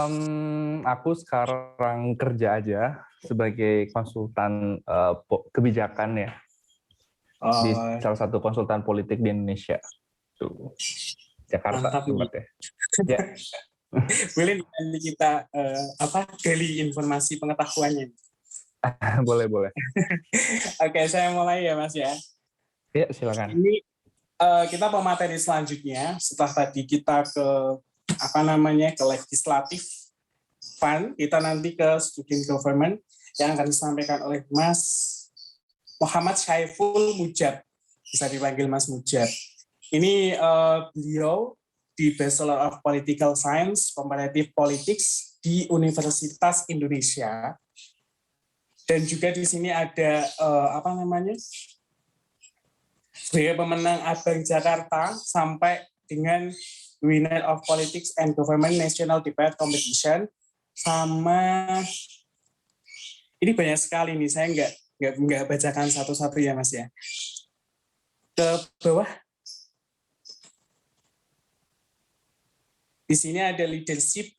Aku sekarang kerja aja sebagai konsultan kebijakan ya di salah satu konsultan politik di Indonesia. Tuh, Jakarta Mantap ini. tempatnya. Ya, Boleh nanti kita gali informasi pengetahuannya. boleh. Oke, saya mulai ya Mas ya. Ya, silakan. Ini kita pemateri selanjutnya setelah tadi kita ke ke legislatif fund, kita nanti ke student government yang akan disampaikan oleh Mas Muhammad Syaiful Mujab, bisa dipanggil Mas Mujab. Ini beliau di Bachelor of Political Science, Comparative Politics di Universitas Indonesia. Dan juga di sini ada sebagai pemenang Abang Jakarta sampai dengan winner of Politics and Government National Debate Competition, sama ini banyak sekali nih, saya nggak bacakan satu-satu ya Mas ya. Ke bawah. Di sini ada leadership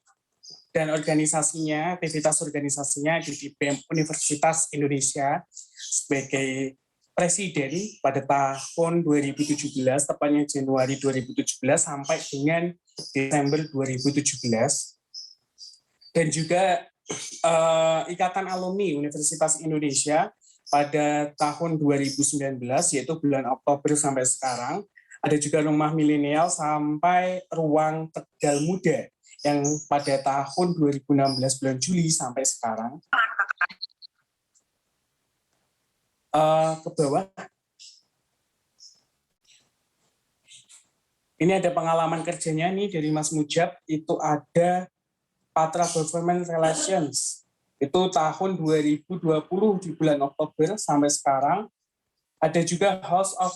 dan organisasinya, aktivitas organisasinya di BEM Universitas Indonesia sebagai presiden pada tahun 2017, tepatnya Januari 2017 sampai dengan Desember 2017. Dan juga Ikatan Alumni Universitas Indonesia pada tahun 2019, yaitu bulan Oktober sampai sekarang. Ada juga Rumah Milenial sampai Ruang Tegal Muda yang pada tahun 2016 bulan Juli sampai sekarang. Ke bawah. Ini ada pengalaman kerjanya nih dari Mas Mujab, itu ada Patra Government Relations. Itu tahun 2020 di bulan Oktober sampai sekarang. Ada juga House of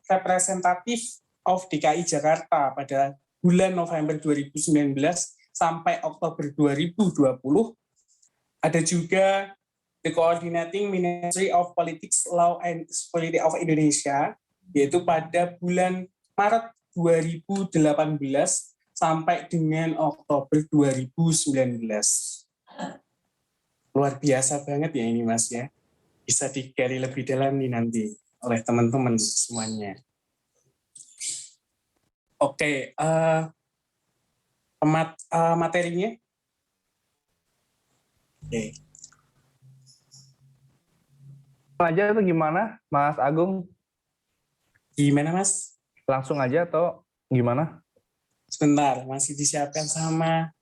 Representative of DKI Jakarta pada bulan November 2019 sampai Oktober 2020. Ada juga The Coordinating Ministry of Politics, Law and Security of Indonesia, yaitu pada bulan Maret 2018 sampai dengan Oktober 2019. Luar biasa banget ya ini Mas ya. Bisa digali lebih dalam nih nanti oleh teman-teman semuanya. Oke, materinya. Oke. Aja atau gimana, Mas Agung? Gimana Mas? Langsung aja atau gimana? Sebentar, masih disiapkan sama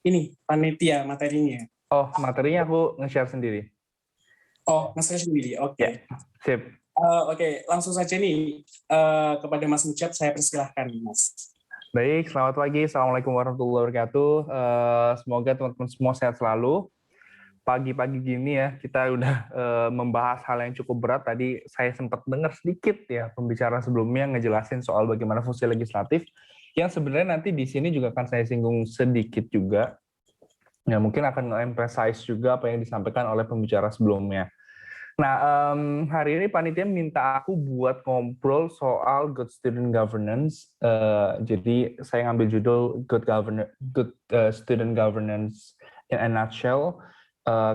ini panitia materinya. Oh, materinya aku nge-share sendiri. Oh, nge-share sendiri. Oke. Ya, sip. Oke, langsung saja nih kepada Mas Mujab, saya persilahkan Mas. Baik, selamat pagi. Assalamualaikum warahmatullahi wabarakatuh. Semoga teman-teman semua sehat selalu. Pagi-pagi gini ya, kita udah membahas hal yang cukup berat. Tadi saya sempat dengar sedikit ya pembicaraan sebelumnya ngejelasin soal bagaimana fungsi legislatif, yang sebenarnya nanti di sini juga akan saya singgung sedikit juga. Ya, mungkin akan nge-emphasize juga apa yang disampaikan oleh pembicara sebelumnya. Nah, hari ini panitia minta aku buat ngobrol soal good student governance. Jadi saya ngambil judul good student governance in a nutshell,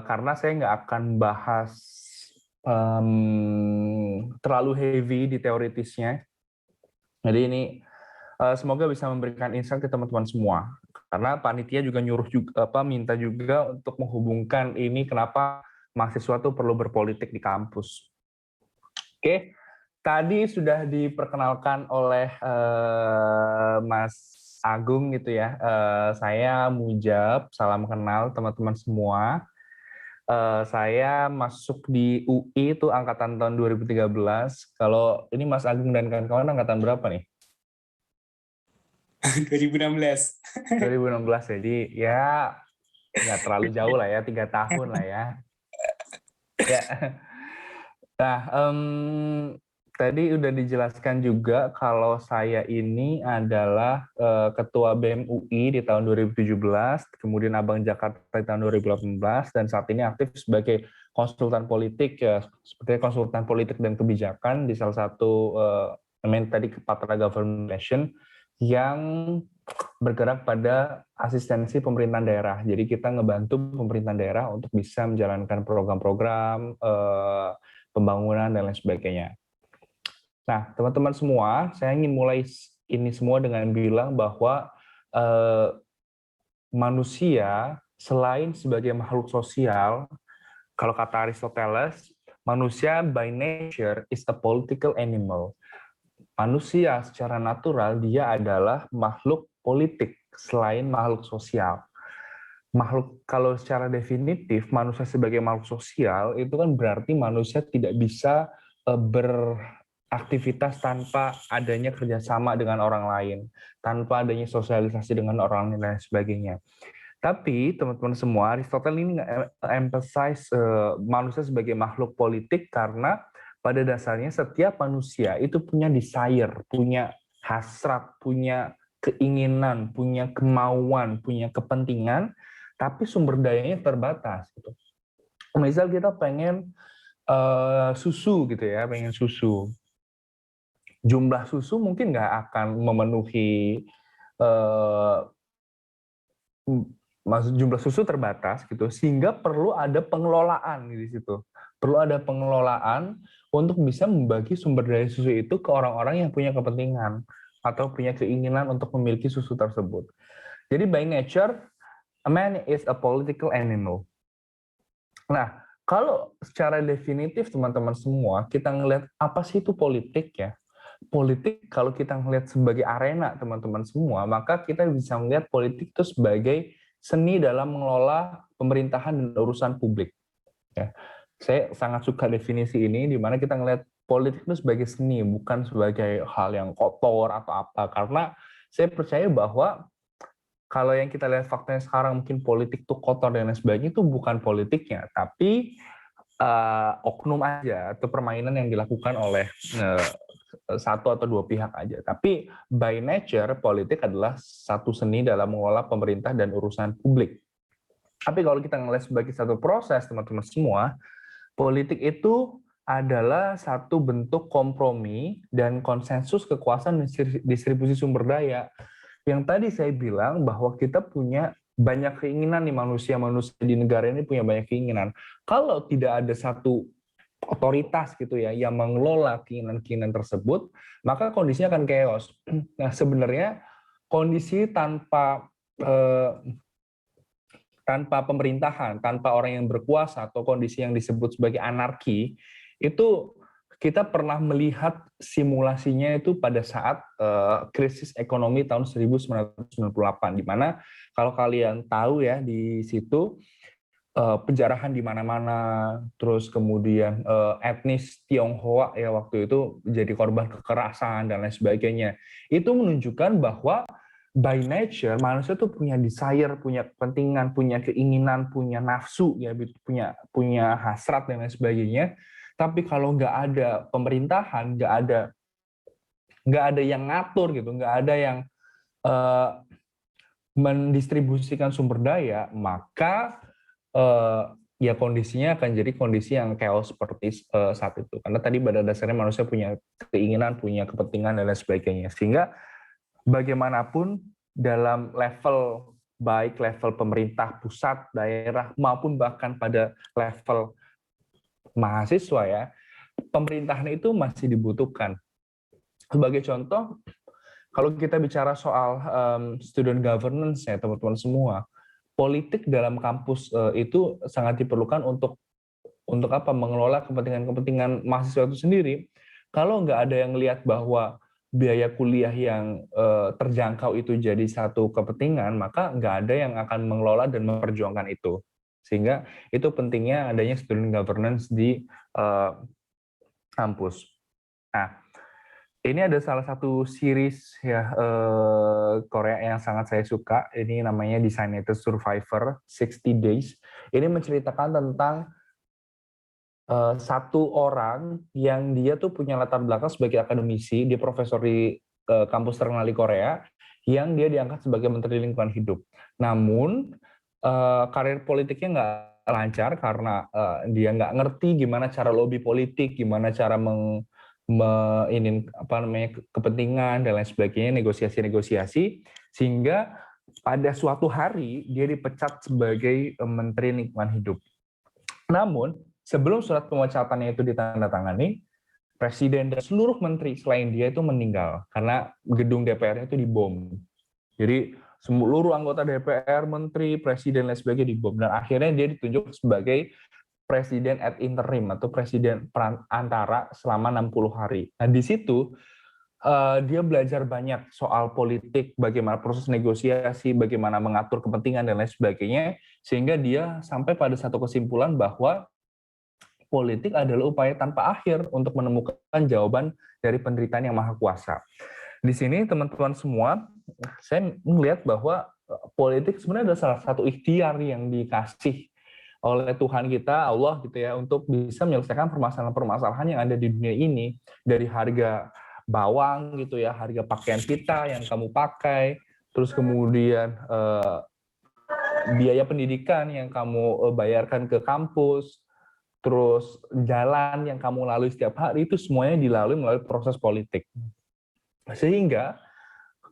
karena saya nggak akan bahas terlalu heavy di teoritisnya. Jadi ini semoga bisa memberikan insight ke teman-teman semua. Karena panitia juga nyuruh juga minta juga untuk menghubungkan ini kenapa mahasiswa tuh perlu berpolitik di kampus. Oke, tadi sudah diperkenalkan oleh Mas Agung gitu ya. Saya Mujab, salam kenal teman-teman semua. Saya masuk di UI itu angkatan tahun 2013. Kalau ini Mas Agung dan kawan-kawan angkatan berapa nih? 2016. 2016, jadi ya nggak terlalu jauh lah ya, 3 tahun lah ya. Ya. Nah, tadi udah dijelaskan juga kalau saya ini adalah Ketua BEM UI di tahun 2017, kemudian Abang Jakarta di tahun 2018, dan saat ini aktif sebagai konsultan politik ya, seperti konsultan politik dan kebijakan di salah satu tadi Patra Government Relation, yang bergerak pada asistensi pemerintahan daerah. Jadi kita ngebantu pemerintahan daerah untuk bisa menjalankan program-program pembangunan dan lain sebagainya. Nah, teman-teman semua, saya ingin mulai ini semua dengan bilang bahwa manusia selain sebagai makhluk sosial, kalau kata Aristoteles, manusia by nature is a political animal. Manusia secara natural dia adalah makhluk politik selain makhluk sosial. Makhluk kalau secara definitif manusia sebagai makhluk sosial itu kan berarti manusia tidak bisa beraktivitas tanpa adanya kerjasama dengan orang lain, tanpa adanya sosialisasi dengan orang lain dan sebagainya. Tapi teman-teman semua, Aristoteles ini emphasize manusia sebagai makhluk politik karena pada dasarnya setiap manusia itu punya desire, punya hasrat, punya keinginan, punya kemauan, punya kepentingan, tapi sumber dayanya terbatas. Gitu. Misal kita pengen susu gitu ya, pengen susu. Jumlah susu mungkin nggak akan memenuhi jumlah susu terbatas gitu, sehingga perlu ada pengelolaan di situ. Perlu ada pengelolaan untuk bisa membagi sumber daya susu itu ke orang-orang yang punya kepentingan atau punya keinginan untuk memiliki susu tersebut. Jadi by nature, a man is a political animal. Nah, kalau secara definitif teman-teman semua, kita ngelihat apa sih itu politik ya? Politik kalau kita ngelihat sebagai arena teman-teman semua, maka kita bisa melihat politik itu sebagai seni dalam mengelola pemerintahan dan urusan publik. Ya. Saya sangat suka definisi ini, di mana kita ngelihat politik itu sebagai seni, bukan sebagai hal yang kotor atau apa. Karena saya percaya bahwa kalau yang kita lihat faktanya sekarang mungkin politik itu kotor dan lain sebagainya, itu bukan politiknya, tapi oknum aja atau permainan yang dilakukan oleh satu atau dua pihak aja. Tapi by nature politik adalah satu seni dalam mengelola pemerintah dan urusan publik. Tapi kalau kita ngelihat sebagai satu proses, teman-teman semua, politik itu adalah satu bentuk kompromi dan konsensus kekuasaan dan distribusi sumber daya. Yang tadi saya bilang bahwa kita punya banyak keinginan nih, manusia-manusia di negara ini punya banyak keinginan. Kalau tidak ada satu otoritas gitu ya yang mengelola keinginan-keinginan tersebut, maka kondisinya akan chaos. Nah, sebenarnya kondisi tanpa pemerintahan, tanpa orang yang berkuasa atau kondisi yang disebut sebagai anarki, itu kita pernah melihat simulasinya itu pada saat krisis ekonomi tahun 1998, di mana kalau kalian tahu ya di situ penjarahan di mana-mana, terus kemudian etnis Tionghoa ya waktu itu jadi korban kekerasan dan lain sebagainya. Itu menunjukkan bahwa by nature manusia tuh punya desire, punya kepentingan, punya keinginan, punya nafsu ya, punya hasrat dan lain sebagainya. Tapi kalau nggak ada pemerintahan, nggak ada yang ngatur gitu, nggak ada yang mendistribusikan sumber daya, maka ya kondisinya akan jadi kondisi yang chaos seperti saat itu. Karena tadi pada dasarnya manusia punya keinginan, punya kepentingan, dan lain sebagainya. Sehingga bagaimanapun dalam level, baik level pemerintah pusat, daerah, maupun bahkan pada level mahasiswa ya, pemerintahan itu masih dibutuhkan. Sebagai contoh, kalau kita bicara soal student governance ya teman-teman semua, politik dalam kampus itu sangat diperlukan untuk apa? Mengelola kepentingan mahasiswa itu sendiri. Kalau nggak ada yang lihat bahwa biaya kuliah yang terjangkau itu jadi satu kepentingan, maka nggak ada yang akan mengelola dan memperjuangkan itu. Sehingga itu pentingnya adanya student governance di kampus. Nah, ini ada salah satu series ya Korea yang sangat saya suka. Ini namanya Designated Survivor 60 Days. Ini menceritakan tentang satu orang yang dia tuh punya latar belakang sebagai akademisi, dia profesor di kampus terkenal di Korea, yang dia diangkat sebagai Menteri Lingkungan Hidup. Namun karir politiknya nggak lancar karena dia nggak ngerti gimana cara lobby politik, gimana cara kepentingan dan lain sebagainya, negosiasi-negosiasi, Sehingga pada suatu hari dia dipecat sebagai Menteri Lingkungan Hidup. Namun, sebelum surat pemecatannya itu ditandatangani, Presiden dan seluruh menteri selain dia itu meninggal karena gedung DPR-nya itu dibom. Jadi seluruh anggota DPR, menteri, presiden, dan sebagainya dibom. Dan akhirnya dia ditunjuk sebagai presiden ad interim atau presiden perantara selama 60 hari. Nah di situ dia belajar banyak soal politik, bagaimana proses negosiasi, bagaimana mengatur kepentingan dan lain sebagainya, sehingga dia sampai pada satu kesimpulan bahwa politik adalah upaya tanpa akhir untuk menemukan jawaban dari penderitaan yang maha kuasa. Di sini teman-teman semua, saya melihat bahwa politik sebenarnya adalah salah satu ikhtiar yang dikasih oleh Tuhan kita, Allah gitu ya, untuk bisa menyelesaikan permasalahan-permasalahan yang ada di dunia ini, dari harga bawang gitu ya, harga pakaian kita yang kamu pakai, terus kemudian biaya pendidikan yang kamu bayarkan ke kampus, terus jalan yang kamu lalui setiap hari, itu semuanya dilalui melalui proses politik. Sehingga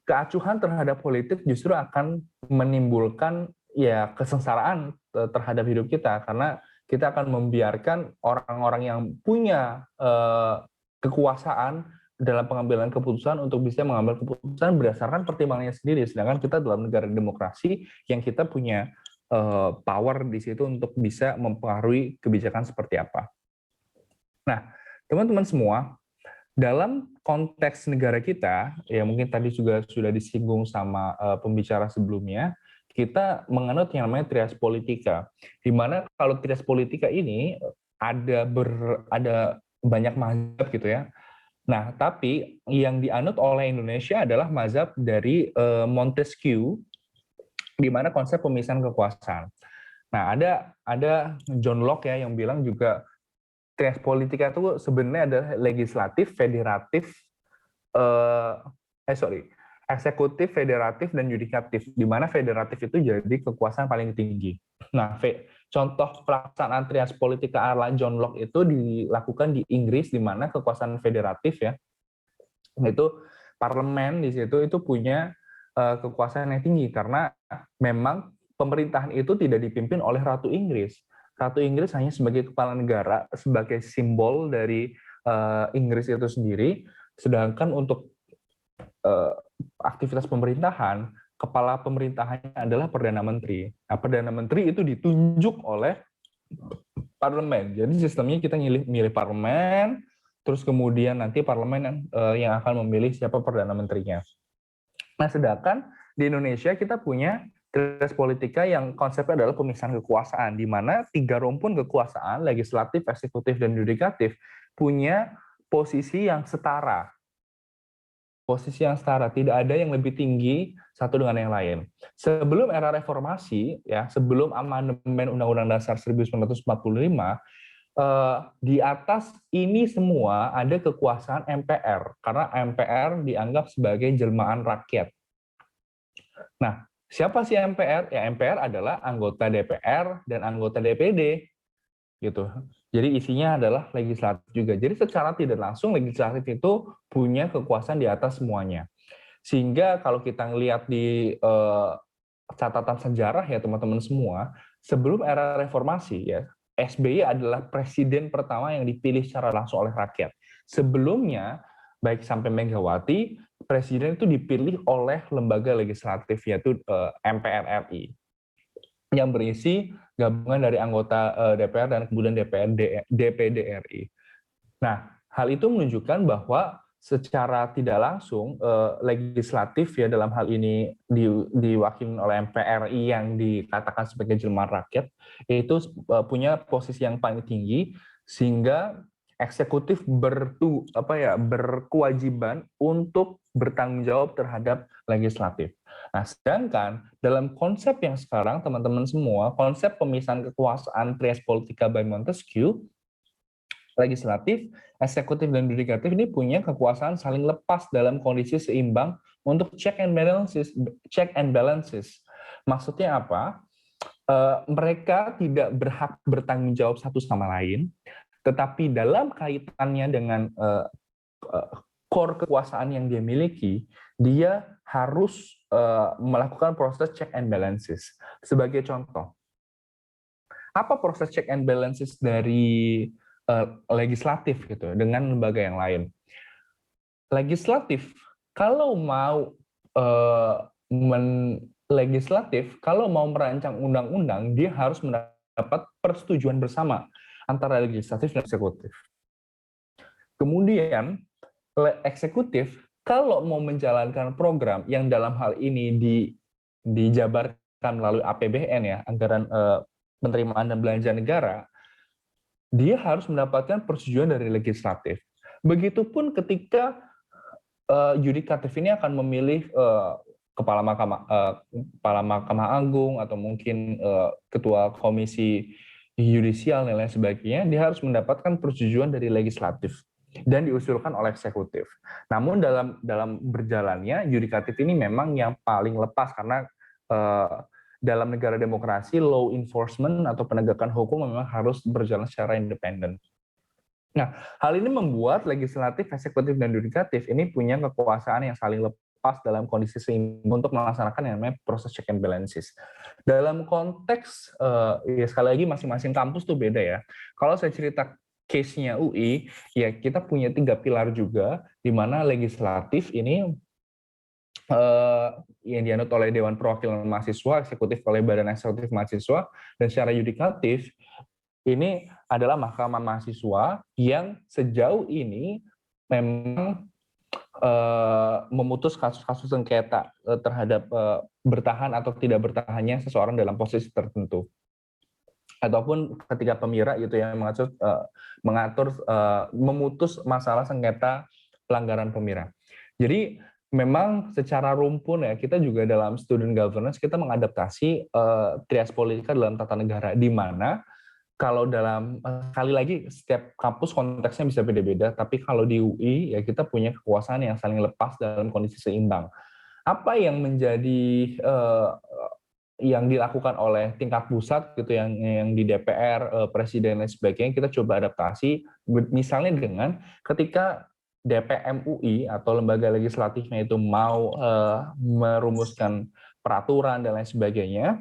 keacuhan terhadap politik justru akan menimbulkan ya kesengsaraan terhadap hidup kita, karena kita akan membiarkan orang-orang yang punya kekuasaan dalam pengambilan keputusan untuk bisa mengambil keputusan berdasarkan pertimbangannya sendiri, sedangkan kita dalam negara demokrasi yang kita punya power di situ untuk bisa mempengaruhi kebijakan seperti apa. Nah, teman-teman semua, dalam konteks negara kita, ya mungkin tadi juga sudah disinggung sama pembicara sebelumnya, kita menganut yang namanya trias politika, di mana kalau trias politika ini ada banyak mazhab gitu ya. Nah, tapi yang dianut oleh Indonesia adalah mazhab dari Montesquieu, di mana konsep pemisahan kekuasaan. Nah, ada John Locke ya yang bilang juga trias politika itu sebenarnya adalah legislatif, federatif, eksekutif, federatif, dan yudikatif, di mana federatif itu jadi kekuasaan paling tinggi. Nah, contoh pelaksanaan trias politika ala John Locke itu dilakukan di Inggris, di mana kekuasaan federatif ya, itu parlemen di situ itu punya kekuasaan yang tinggi, karena memang pemerintahan itu tidak dipimpin oleh Ratu Inggris. Ratu Inggris hanya sebagai kepala negara, sebagai simbol dari Inggris itu sendiri, sedangkan untuk aktivitas pemerintahan, kepala pemerintahannya adalah Perdana Menteri. Nah, Perdana Menteri itu ditunjuk oleh parlemen. Jadi sistemnya kita milih parlemen, terus kemudian nanti parlemen yang akan memilih siapa Perdana Menterinya. Nah, sedangkan di Indonesia kita punya trias politika yang konsepnya adalah pemisahan kekuasaan, di mana 3 rumpun kekuasaan, legislatif, eksekutif, dan yudikatif, punya posisi yang setara. Posisi yang setara, tidak ada yang lebih tinggi satu dengan yang lain. Sebelum era reformasi, ya, sebelum amandemen Undang-Undang Dasar 1945, di atas ini semua ada kekuasaan MPR, karena MPR dianggap sebagai jelmaan rakyat. Nah, siapa sih MPR? Ya, MPR adalah anggota DPR dan anggota DPD, gitu. Jadi isinya adalah legislatif juga. Jadi secara tidak langsung legislatif itu punya kekuasaan di atas semuanya. Sehingga kalau kita ngelihat di catatan sejarah ya teman-teman semua, sebelum era reformasi ya, SBY adalah presiden pertama yang dipilih secara langsung oleh rakyat. Sebelumnya, baik sampai Megawati, presiden itu dipilih oleh lembaga legislatif, yaitu MPR RI, yang berisi gabungan dari anggota DPR dan kemudian DPD RI. Nah, hal itu menunjukkan bahwa secara tidak langsung legislatif ya dalam hal ini diwakili oleh MPRI yang dikatakan sebagai jelmaan rakyat itu punya posisi yang paling tinggi, sehingga eksekutif berkewajiban untuk bertanggung jawab terhadap legislatif. Nah, sedangkan dalam konsep yang sekarang teman-teman semua, konsep pemisahan kekuasaan trias politika by Montesquieu, legislatif, eksekutif, dan yudikatif ini punya kekuasaan saling lepas dalam kondisi seimbang untuk check and balances. Maksudnya apa? Mereka tidak berhak bertanggung jawab satu sama lain, tetapi dalam kaitannya dengan core kekuasaan yang dia miliki, dia harus melakukan proses check and balances. Sebagai contoh, apa proses check and balances dari legislatif gitu dengan lembaga yang lain? Legislatif kalau mau legislatif kalau mau merancang undang-undang, dia harus mendapat persetujuan bersama antara legislatif dan eksekutif. Kemudian eksekutif kalau mau menjalankan program yang dalam hal ini dijabarkan melalui APBN ya, anggaran penerimaan dan belanja negara, dia harus mendapatkan persetujuan dari legislatif. Begitupun ketika yudikatif ini akan memilih kepala Mahkamah Agung atau mungkin ketua komisi yudisial dan lain sebagainya, dia harus mendapatkan persetujuan dari legislatif dan diusulkan oleh eksekutif. Namun dalam berjalannya yudikatif ini memang yang paling lepas karena dalam negara demokrasi law enforcement atau penegakan hukum memang harus berjalan secara independen. Nah, hal ini membuat legislatif, eksekutif, dan yudikatif ini punya kekuasaan yang saling lepas dalam kondisi seimbang untuk melaksanakan yang namanya proses check and balances. Dalam konteks, ya sekali lagi masing-masing kampus tuh beda ya. Kalau saya cerita case-nya UI, ya kita punya 3 pilar juga, di mana legislatif ini yang dianut oleh Dewan Perwakilan Mahasiswa, eksekutif oleh Badan Eksekutif Mahasiswa, dan secara yudikatif, ini adalah Mahkamah Mahasiswa yang sejauh ini memang memutus kasus-kasus sengketa terhadap bertahan atau tidak bertahannya seseorang dalam posisi tertentu. Ataupun ketika pemira gitu yang mengatur memutus masalah sengketa pelanggaran pemira. Jadi memang secara rumpun ya kita juga dalam student governance kita mengadaptasi trias politika dalam tata negara, di mana kalau dalam sekali lagi setiap kampus konteksnya bisa beda-beda, tapi kalau di UI ya kita punya kekuasaan yang saling lepas dalam kondisi seimbang. Apa yang menjadi yang dilakukan oleh tingkat pusat gitu yang di DPR, presiden dan sebagainya, kita coba adaptasi misalnya dengan ketika DPM UI atau lembaga legislatifnya itu mau merumuskan peraturan dan lain sebagainya,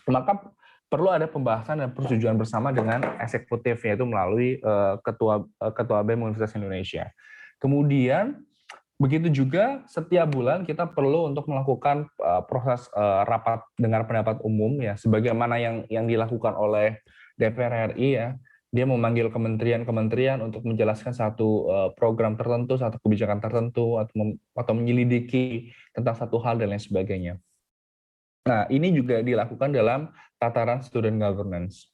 maka perlu ada pembahasan dan persetujuan bersama dengan eksekutif, yaitu melalui Ketua BEM Universitas Indonesia. Kemudian begitu juga setiap bulan kita perlu untuk melakukan proses rapat dengar pendapat umum ya, sebagaimana yang dilakukan oleh DPR RI ya. Dia memanggil kementerian-kementerian untuk menjelaskan satu program tertentu, satu kebijakan tertentu, atau menyelidiki tentang satu hal dan lain sebagainya. Nah, ini juga dilakukan dalam tataran student governance.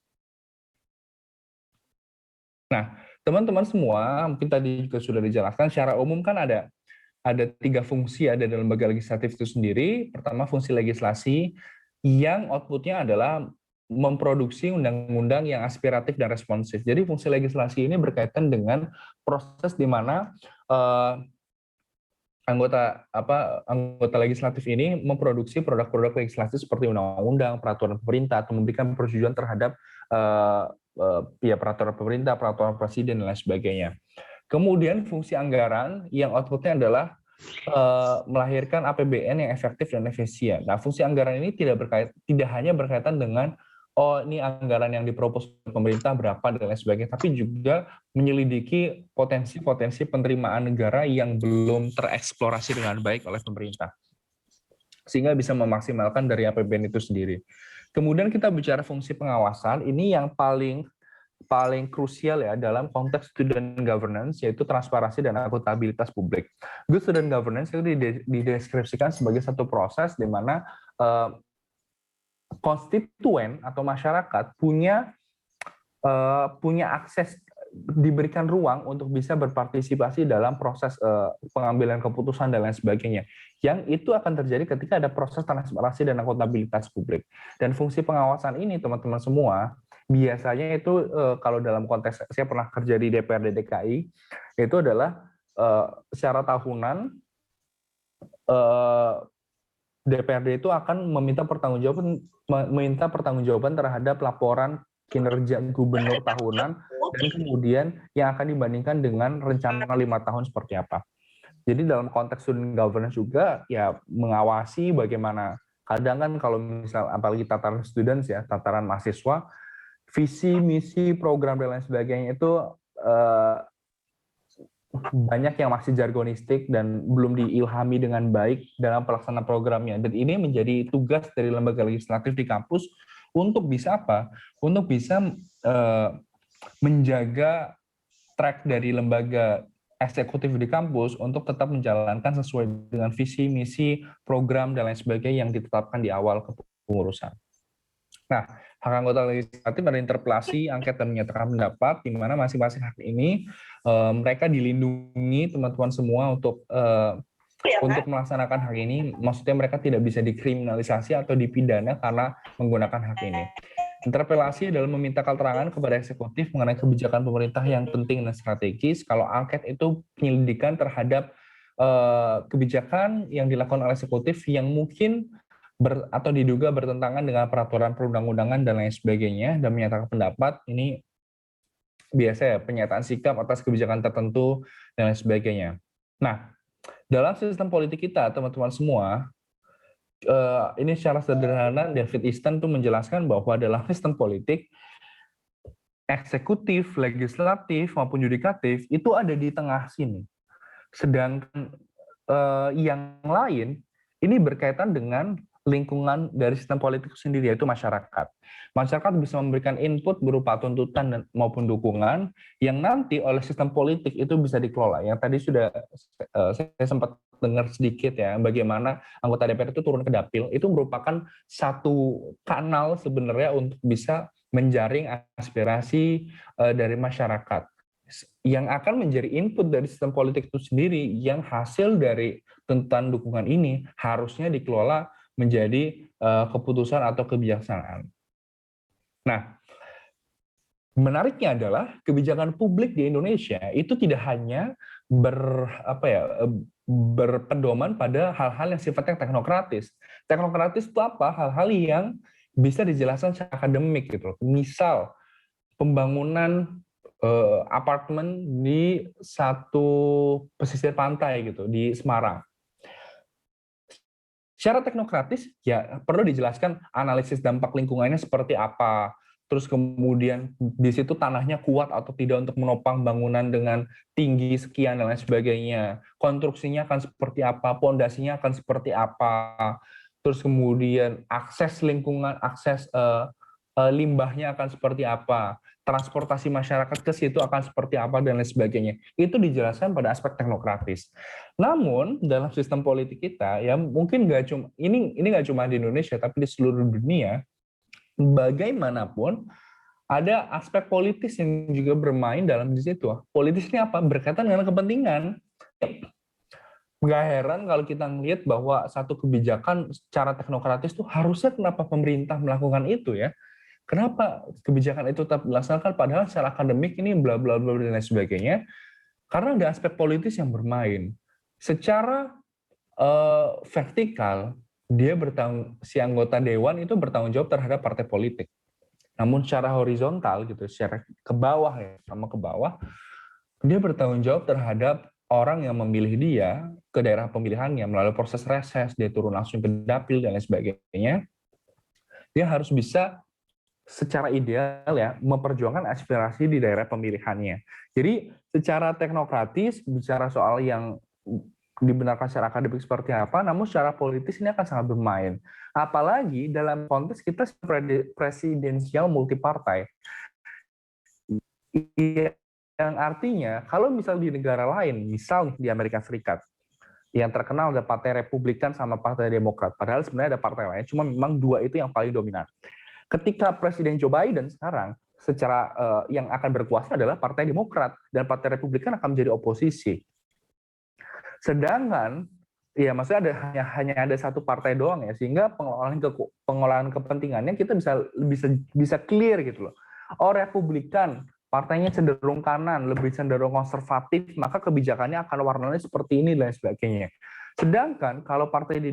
Nah, teman-teman semua, mungkin tadi juga sudah dijelaskan, secara umum kan ada 3 fungsi ada dalam lembaga legislatif itu sendiri. Pertama, fungsi legislasi yang outputnya adalah memproduksi undang-undang yang aspiratif dan responsif. Jadi fungsi legislasi ini berkaitan dengan proses di mana anggota legislatif ini memproduksi produk-produk legislatif seperti undang-undang, peraturan pemerintah, atau memberikan persetujuan terhadap peraturan pemerintah, peraturan presiden, dan lain sebagainya. Kemudian fungsi anggaran yang outputnya adalah melahirkan APBN yang efektif dan efisien. Nah, fungsi anggaran ini tidak hanya berkaitan dengan ini anggaran yang dipropos pemerintah berapa dan lain sebagainya, tapi juga menyelidiki potensi-potensi penerimaan negara yang belum tereksplorasi dengan baik oleh pemerintah, sehingga bisa memaksimalkan dari APBN itu sendiri. Kemudian kita bicara fungsi pengawasan, ini yang paling krusial ya dalam konteks student governance, yaitu transparansi dan akuntabilitas publik. Good student governance itu dideskripsikan sebagai satu proses di mana konstituen atau masyarakat punya akses, diberikan ruang untuk bisa berpartisipasi dalam proses pengambilan keputusan dan lain sebagainya. Yang itu akan terjadi ketika ada proses transparansi dan akuntabilitas publik. Dan fungsi pengawasan ini, teman-teman semua, biasanya itu kalau dalam konteks saya pernah kerja di DPRD DKI, itu adalah secara tahunan DPRD itu akan meminta pertanggungjawaban terhadap laporan kinerja gubernur tahunan, dan kemudian yang akan dibandingkan dengan rencana 5 tahun seperti apa. Jadi dalam konteks student governance juga ya mengawasi bagaimana, kadang kan kalau misal apalagi tataran students ya, tataran mahasiswa, visi, misi, program dan lain sebagainya itu banyak yang masih jargonistik dan belum diilhami dengan baik dalam pelaksanaan programnya. Dan ini menjadi tugas dari lembaga legislatif di kampus untuk bisa apa? Untuk bisa menjaga track dari lembaga eksekutif di kampus untuk tetap menjalankan sesuai dengan visi, misi, program, dan lain sebagainya yang ditetapkan di awal kepengurusan. Nah, hak anggota legislatif ada interpelasi, angket, dan menyatakan pendapat, di mana masing-masing hak ini mereka dilindungi teman-teman semua untuk melaksanakan hak ini. Maksudnya mereka tidak bisa dikriminalisasi atau dipidana karena menggunakan hak ini. Interpelasi adalah meminta keterangan kepada eksekutif mengenai kebijakan pemerintah yang penting dan strategis. Kalau angket itu penyelidikan terhadap kebijakan yang dilakukan oleh eksekutif yang mungkin atau diduga bertentangan dengan peraturan perundang-undangan dan lain sebagainya, dan menyatakan pendapat. Ini biasa ya, pernyataan sikap atas kebijakan tertentu dan lain sebagainya. Nah, dalam sistem politik kita, teman-teman semua, ini secara sederhana David Easton tuh menjelaskan bahwa dalam sistem politik, eksekutif, legislatif maupun yudikatif itu ada di tengah sini. Sedangkan yang lain ini berkaitan dengan lingkungan dari sistem politik sendiri, yaitu masyarakat. Masyarakat bisa memberikan input berupa tuntutan maupun dukungan yang nanti oleh sistem politik itu bisa dikelola. Yang tadi sudah saya sempat dengar sedikit ya, bagaimana anggota DPR itu turun ke dapil, itu merupakan satu kanal sebenarnya untuk bisa menjaring aspirasi dari masyarakat yang akan menjadi input dari sistem politik itu sendiri, yang hasil dari tuntutan dukungan ini harusnya dikelola menjadi keputusan atau kebijaksanaan. Nah, menariknya adalah kebijakan publik di Indonesia itu tidak hanya berpedoman pada hal-hal yang sifatnya teknokratis. Teknokratis itu apa? Hal-hal yang bisa dijelaskan secara akademik gitu. Misal pembangunan apartemen di satu pesisir pantai gitu di Semarang. Secara teknokratis ya perlu dijelaskan analisis dampak lingkungannya seperti apa, terus kemudian di situ tanahnya kuat atau tidak untuk menopang bangunan dengan tinggi sekian dan lain sebagainya, konstruksinya akan seperti apa, pondasinya akan seperti apa, terus kemudian akses lingkungan, akses limbahnya akan seperti apa, transportasi masyarakat ke situ akan seperti apa, dan lain sebagainya. Itu dijelaskan pada aspek teknokratis. Namun dalam sistem politik kita ya mungkin nggak cuma ini nggak cuma di Indonesia tapi di seluruh dunia, bagaimanapun ada aspek politis yang juga bermain dalam di situ. Politis ini apa? Berkaitan dengan kepentingan. Nggak heran kalau kita ngelihat bahwa satu kebijakan secara teknokratis tuh harusnya kenapa pemerintah melakukan itu ya? Kenapa kebijakan itu tetap dilaksanakan padahal secara akademik ini bla bla bla dan lain sebagainya? Karena ada aspek politis yang bermain. Secara vertikal, si anggota dewan itu bertanggung jawab terhadap partai politik. Namun secara horizontal gitu, secara ke bawah ya, sama ke bawah, dia bertanggung jawab terhadap orang yang memilih dia ke daerah pemilihannya melalui proses reses, dia turun langsung ke dapil dan lain sebagainya. Dia harus bisa secara ideal ya memperjuangkan aspirasi di daerah pemilihannya. Jadi secara teknokratis bicara soal yang dibenarkan secara akademik seperti apa, namun secara politis ini akan sangat bermain. Apalagi dalam konteks kita presidensial multipartai, yang artinya kalau misal di negara lain, misal di Amerika Serikat, yang terkenal ada partai Republikan sama partai Demokrat, padahal sebenarnya ada partai lain, cuma memang dua itu yang paling dominan. Ketika Presiden Joe Biden sekarang secara yang akan berkuasa adalah Partai Demokrat dan Partai Republikan akan menjadi oposisi. Sedangkan ya maksudnya hanya ada satu partai doang ya, sehingga pengelolaan kepentingannya kita bisa clear gitu loh. Oh, Republikan partainya cenderung kanan, lebih cenderung konservatif, maka kebijakannya akan warnanya seperti ini dan sebagainya. Sedangkan kalau partai di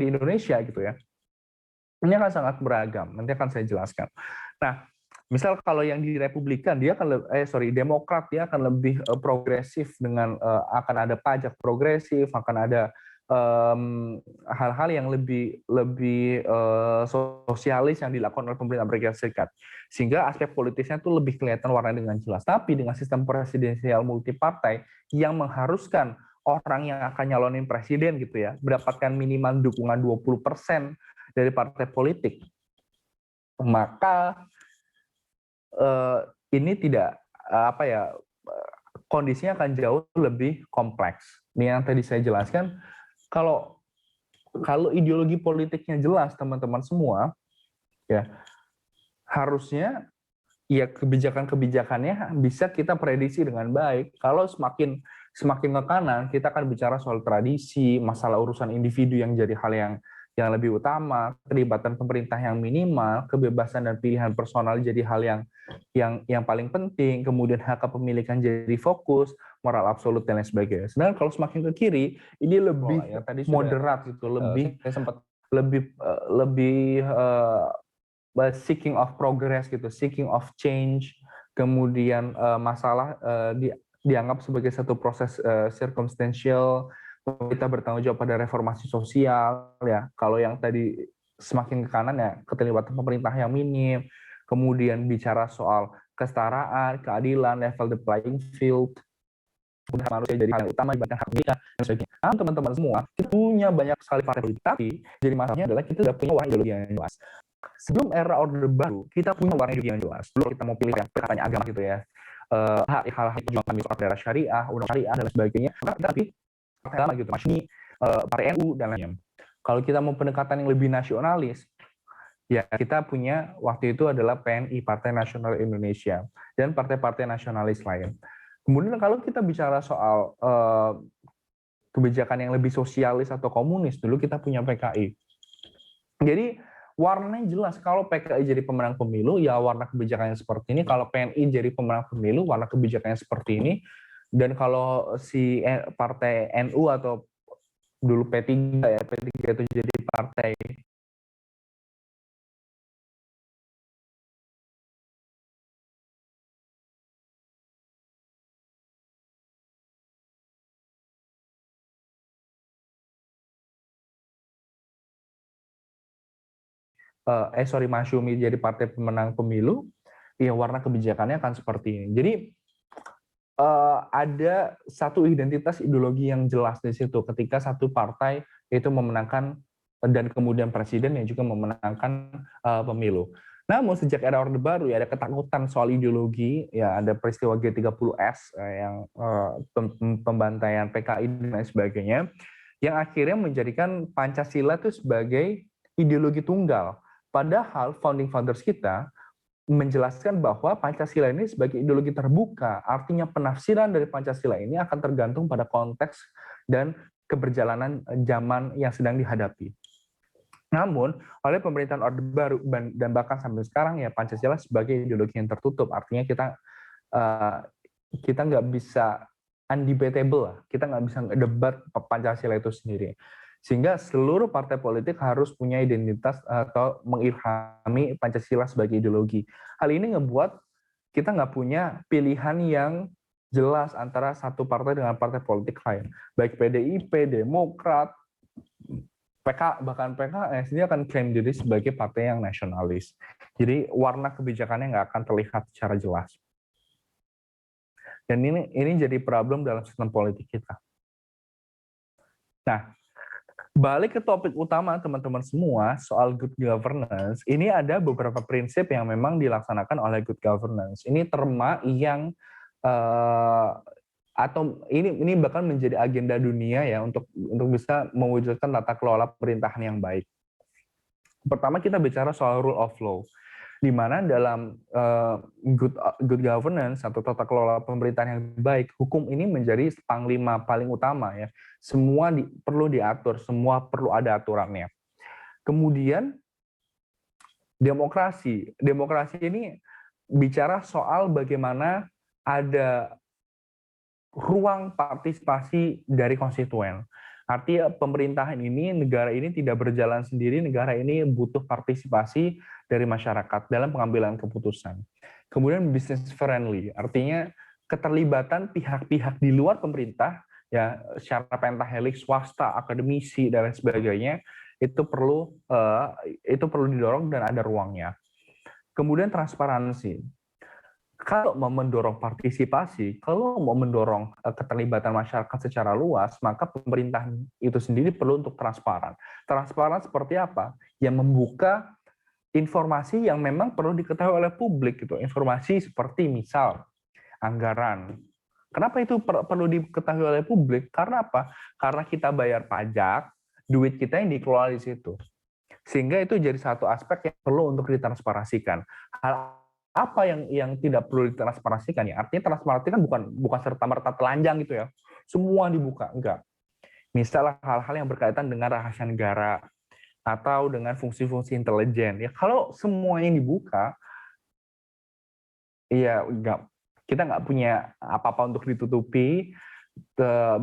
Indonesia gitu ya, ini akan sangat beragam, nanti akan saya jelaskan. Nah, Misal kalau yang di Republikan dia akan Demokrat dia akan lebih progresif dengan akan ada pajak progresif, akan ada hal-hal yang lebih sosialis yang dilakukan oleh pemerintah Amerika Serikat, sehingga aspek politisnya itu lebih kelihatan warna dengan jelas. Tapi dengan sistem presidensial multipartai yang mengharuskan orang yang akan nyalonin presiden gitu ya mendapatkan minimal dukungan 20% dari partai politik, maka ini tidak kondisinya akan jauh lebih kompleks. Ini yang tadi saya jelaskan. Kalau ideologi politiknya jelas teman-teman semua, ya harusnya ya kebijakannya bisa kita prediksi dengan baik. Kalau semakin ke kanan, kita akan bicara soal tradisi, masalah urusan individu yang jadi hal yang lebih utama, keterlibatan pemerintah yang minimal, kebebasan dan pilihan personal jadi hal yang paling penting, kemudian hak kepemilikan jadi fokus, moral absolut dan lain sebagainya. Sedangkan kalau semakin ke kiri, ini lebih moderat gitu, lebih seeking of progress gitu, seeking of change, kemudian masalah dianggap sebagai satu proses circumstantial, kita bertanggung jawab pada reformasi sosial ya. Kalau yang tadi semakin ke kanan ya keterlibatan pemerintah yang minim, kemudian bicara soal kesetaraan, keadilan, level the playing field, manusia jadi hal yang utama dibandingkan hak kita dan sebagainya. Nah, teman-teman semua, kita punya banyak sekali partai politik, tapi jadi masalahnya adalah kita sudah punya warna ideologi yang jelas. Sebelum era Orde Baru, kita punya warna ideologi yang jelas. Dulu kita mau pilih yang katanya agama gitu ya, hal-hal perjuangan misalnya daerah syariah, undang syariah dan sebagainya. Tapi agama gitu, Masyumi, partai NU dan lainnya. Kalau kita mau pendekatan yang lebih nasionalis, ya kita punya waktu itu adalah PNI, Partai Nasional Indonesia, dan partai-partai nasionalis lain. Kemudian kalau kita bicara soal kebijakan yang lebih sosialis atau komunis, dulu kita punya PKI. Jadi warnanya jelas, kalau PKI jadi pemenang pemilu, ya warna kebijakannya seperti ini. Kalau PNI jadi pemenang pemilu, warna kebijakannya seperti ini. Dan kalau si partai NU atau dulu P3 ya, P3 itu jadi partai Masyumi jadi partai pemenang pemilu, ya warna kebijakannya akan seperti ini. Jadi ada satu identitas ideologi yang jelas di situ ketika satu partai itu memenangkan dan kemudian presiden yang juga memenangkan pemilu. Namun sejak era Orde Baru ya ada ketakutan soal ideologi, ya ada peristiwa G30S yang pembantaian PKI dan lain sebagainya, yang akhirnya menjadikan Pancasila itu sebagai ideologi tunggal. Padahal founding fathers kita menjelaskan bahwa Pancasila ini sebagai ideologi terbuka, artinya penafsiran dari Pancasila ini akan tergantung pada konteks dan keberjalanan zaman yang sedang dihadapi. Namun, oleh pemerintahan Orde Baru dan bahkan sampai sekarang ya Pancasila sebagai ideologi yang tertutup, artinya kita nggak bisa undebatable, kita nggak bisa debat Pancasila itu sendiri. Sehingga seluruh partai politik harus punya identitas atau mengilhami Pancasila sebagai ideologi. Hal ini ngebuat kita nggak punya pilihan yang jelas antara satu partai dengan partai politik lain. Baik PDIP, Demokrat, bahkan PKS, dia akan klaim diri sebagai partai yang nasionalis. Jadi warna kebijakannya nggak akan terlihat secara jelas. Dan ini jadi problem dalam sistem politik kita. Nah, balik ke topik utama teman-teman semua soal good governance, ini ada beberapa prinsip yang memang dilaksanakan oleh good governance. Ini terma yang atau ini bahkan menjadi agenda dunia ya untuk bisa mewujudkan tata kelola pemerintahan yang baik. Pertama kita bicara soal rule of law, di mana dalam good governance atau tata kelola pemerintahan yang baik, hukum ini menjadi panglima paling utama ya. Semua perlu diatur, semua perlu ada aturannya. Kemudian demokrasi ini bicara soal bagaimana ada ruang partisipasi dari konstituen. Artinya pemerintahan ini, negara ini tidak berjalan sendiri, negara ini butuh partisipasi dari masyarakat dalam pengambilan keputusan. Kemudian business friendly, artinya keterlibatan pihak-pihak di luar pemerintah, ya secara pentahelix, swasta, akademisi dan lain sebagainya, itu perlu didorong dan ada ruangnya. Kemudian transparansi. Kalau mau mendorong partisipasi, kalau mau mendorong keterlibatan masyarakat secara luas, maka pemerintah itu sendiri perlu untuk transparan. Transparan seperti apa? Yang membuka informasi yang memang perlu diketahui oleh publik gitu. Informasi seperti misal anggaran. Kenapa itu perlu diketahui oleh publik? Karena apa? Karena kita bayar pajak, duit kita yang dikelola di situ. Sehingga itu jadi satu aspek yang perlu untuk ditransparasikan. Hal apa yang tidak perlu ditransparasikan ya? Artinya transparansi kan bukan serta-merta telanjang gitu ya. Semua dibuka, enggak. Misalnya hal-hal yang berkaitan dengan rahasia negara atau dengan fungsi-fungsi intelijen. Ya kalau semuanya dibuka, ya enggak, kita nggak punya apa-apa untuk ditutupi.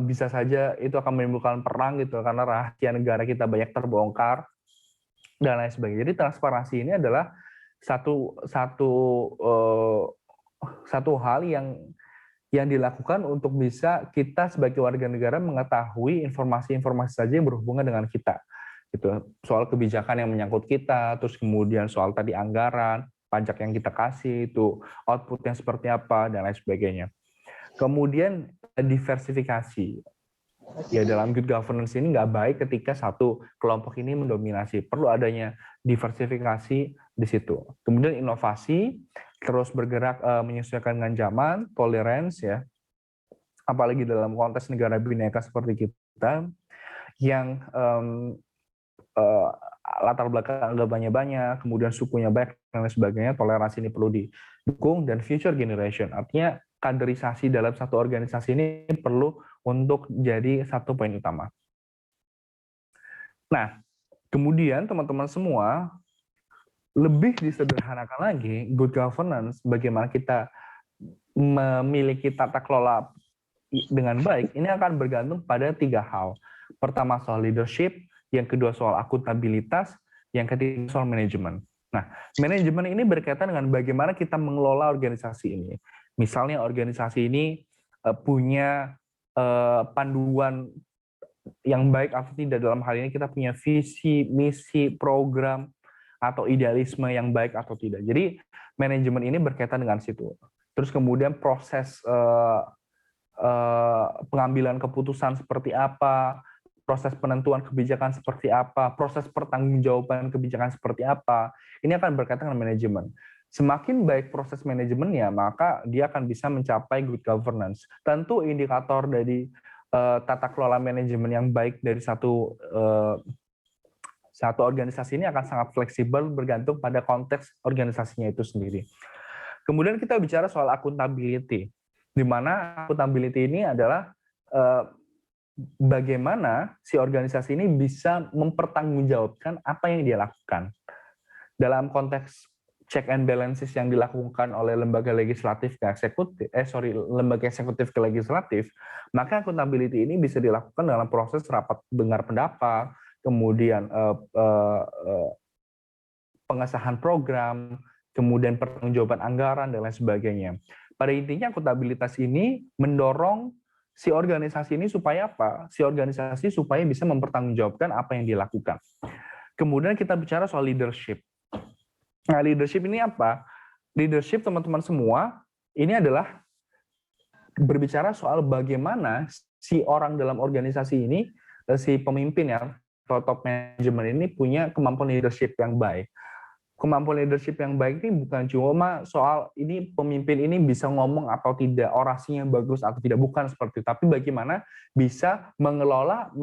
Bisa saja itu akan menimbulkan perang gitu karena rahasia negara kita banyak terbongkar dan lain sebagainya. Jadi transparansi ini adalah satu hal yang dilakukan untuk bisa kita sebagai warga negara mengetahui informasi-informasi saja yang berhubungan dengan kita. Gitu. Soal kebijakan yang menyangkut kita, terus kemudian soal tadi anggaran, pajak yang kita kasih itu outputnya seperti apa dan lain sebagainya. Kemudian diversifikasi. Ya dalam good governance ini nggak baik ketika satu kelompok ini mendominasi. Perlu adanya diversifikasi di situ. Kemudian inovasi, terus bergerak menyesuaikan dengan zaman, tolerance ya. Apalagi dalam konteks negara bineka seperti kita, yang latar belakang agamanya banyak, kemudian sukunya banyak dan lain sebagainya, toleransi ini perlu didukung, dan future generation. Artinya kaderisasi dalam satu organisasi ini perlu untuk jadi satu poin utama. Nah, kemudian teman-teman semua, lebih disederhanakan lagi, good governance, bagaimana kita memiliki tata kelola dengan baik, ini akan bergantung pada 3 hal. Pertama soal leadership, yang kedua soal akuntabilitas, yang ketiga soal manajemen. Nah, manajemen ini berkaitan dengan bagaimana kita mengelola organisasi ini. Misalnya organisasi ini punya panduan yang baik atau tidak, dalam hal ini kita punya visi, misi, program, atau idealisme yang baik atau tidak. Jadi manajemen ini berkaitan dengan situ. Terus kemudian proses pengambilan keputusan seperti apa, proses penentuan kebijakan seperti apa, proses pertanggungjawaban kebijakan seperti apa, ini akan berkaitan dengan manajemen. Semakin baik proses manajemennya, maka dia akan bisa mencapai good governance. Tentu indikator dari tata kelola manajemen yang baik dari satu organisasi ini akan sangat fleksibel bergantung pada konteks organisasinya itu sendiri. Kemudian kita bicara soal accountability, di mana accountability ini adalah bagaimana si organisasi ini bisa mempertanggungjawabkan apa yang dia lakukan. Dalam konteks check and balances yang dilakukan oleh lembaga legislatif ke eksekutif, lembaga eksekutif ke legislatif, maka accountability ini bisa dilakukan dalam proses rapat dengar pendapat, kemudian pengesahan program, kemudian pertanggungjawaban anggaran dan lain sebagainya. Pada intinya akuntabilitas ini mendorong si organisasi ini supaya apa? Si organisasi supaya bisa mempertanggungjawabkan apa yang dilakukan. Kemudian kita bicara soal leadership. Nah, leadership ini apa? Leadership, teman-teman semua, ini adalah berbicara soal bagaimana si orang dalam organisasi ini, si pemimpin ya, top manajemen ini punya kemampuan leadership yang baik. Kemampuan leadership yang baik ini bukan cuma soal ini pemimpin ini bisa ngomong atau tidak, orasinya bagus atau tidak, bukan seperti itu. Tapi bagaimana bisa mengelola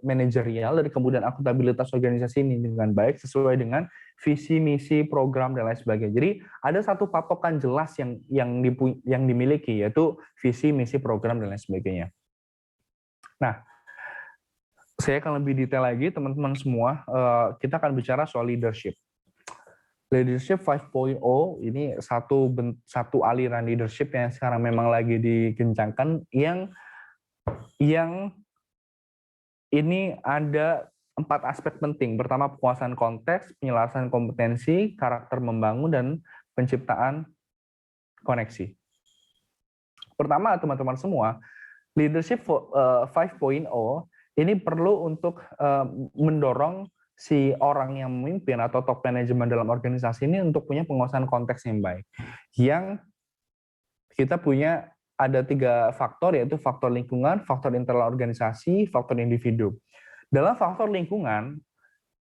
manajerial dan kemudian akuntabilitas organisasi ini dengan baik sesuai dengan visi, misi, program dan lain sebagainya. Jadi ada satu patokan jelas yang dimiliki, yaitu visi, misi, program dan lain sebagainya. Nah, saya akan lebih detail lagi teman-teman semua. Kita akan bicara soal leadership. Leadership 5.0 ini satu aliran leadership yang sekarang memang lagi digencangkan, yang ini ada 4 aspek penting. Pertama, penguasaan konteks, penyelarasan kompetensi, karakter membangun, dan penciptaan koneksi. Pertama, teman-teman semua, leadership 5.0 ini perlu untuk mendorong si orang yang memimpin atau top manajemen dalam organisasi ini untuk punya penguasaan konteks yang baik. Yang kita punya ada 3 faktor, yaitu faktor lingkungan, faktor internal organisasi, faktor individu. Dalam faktor lingkungan,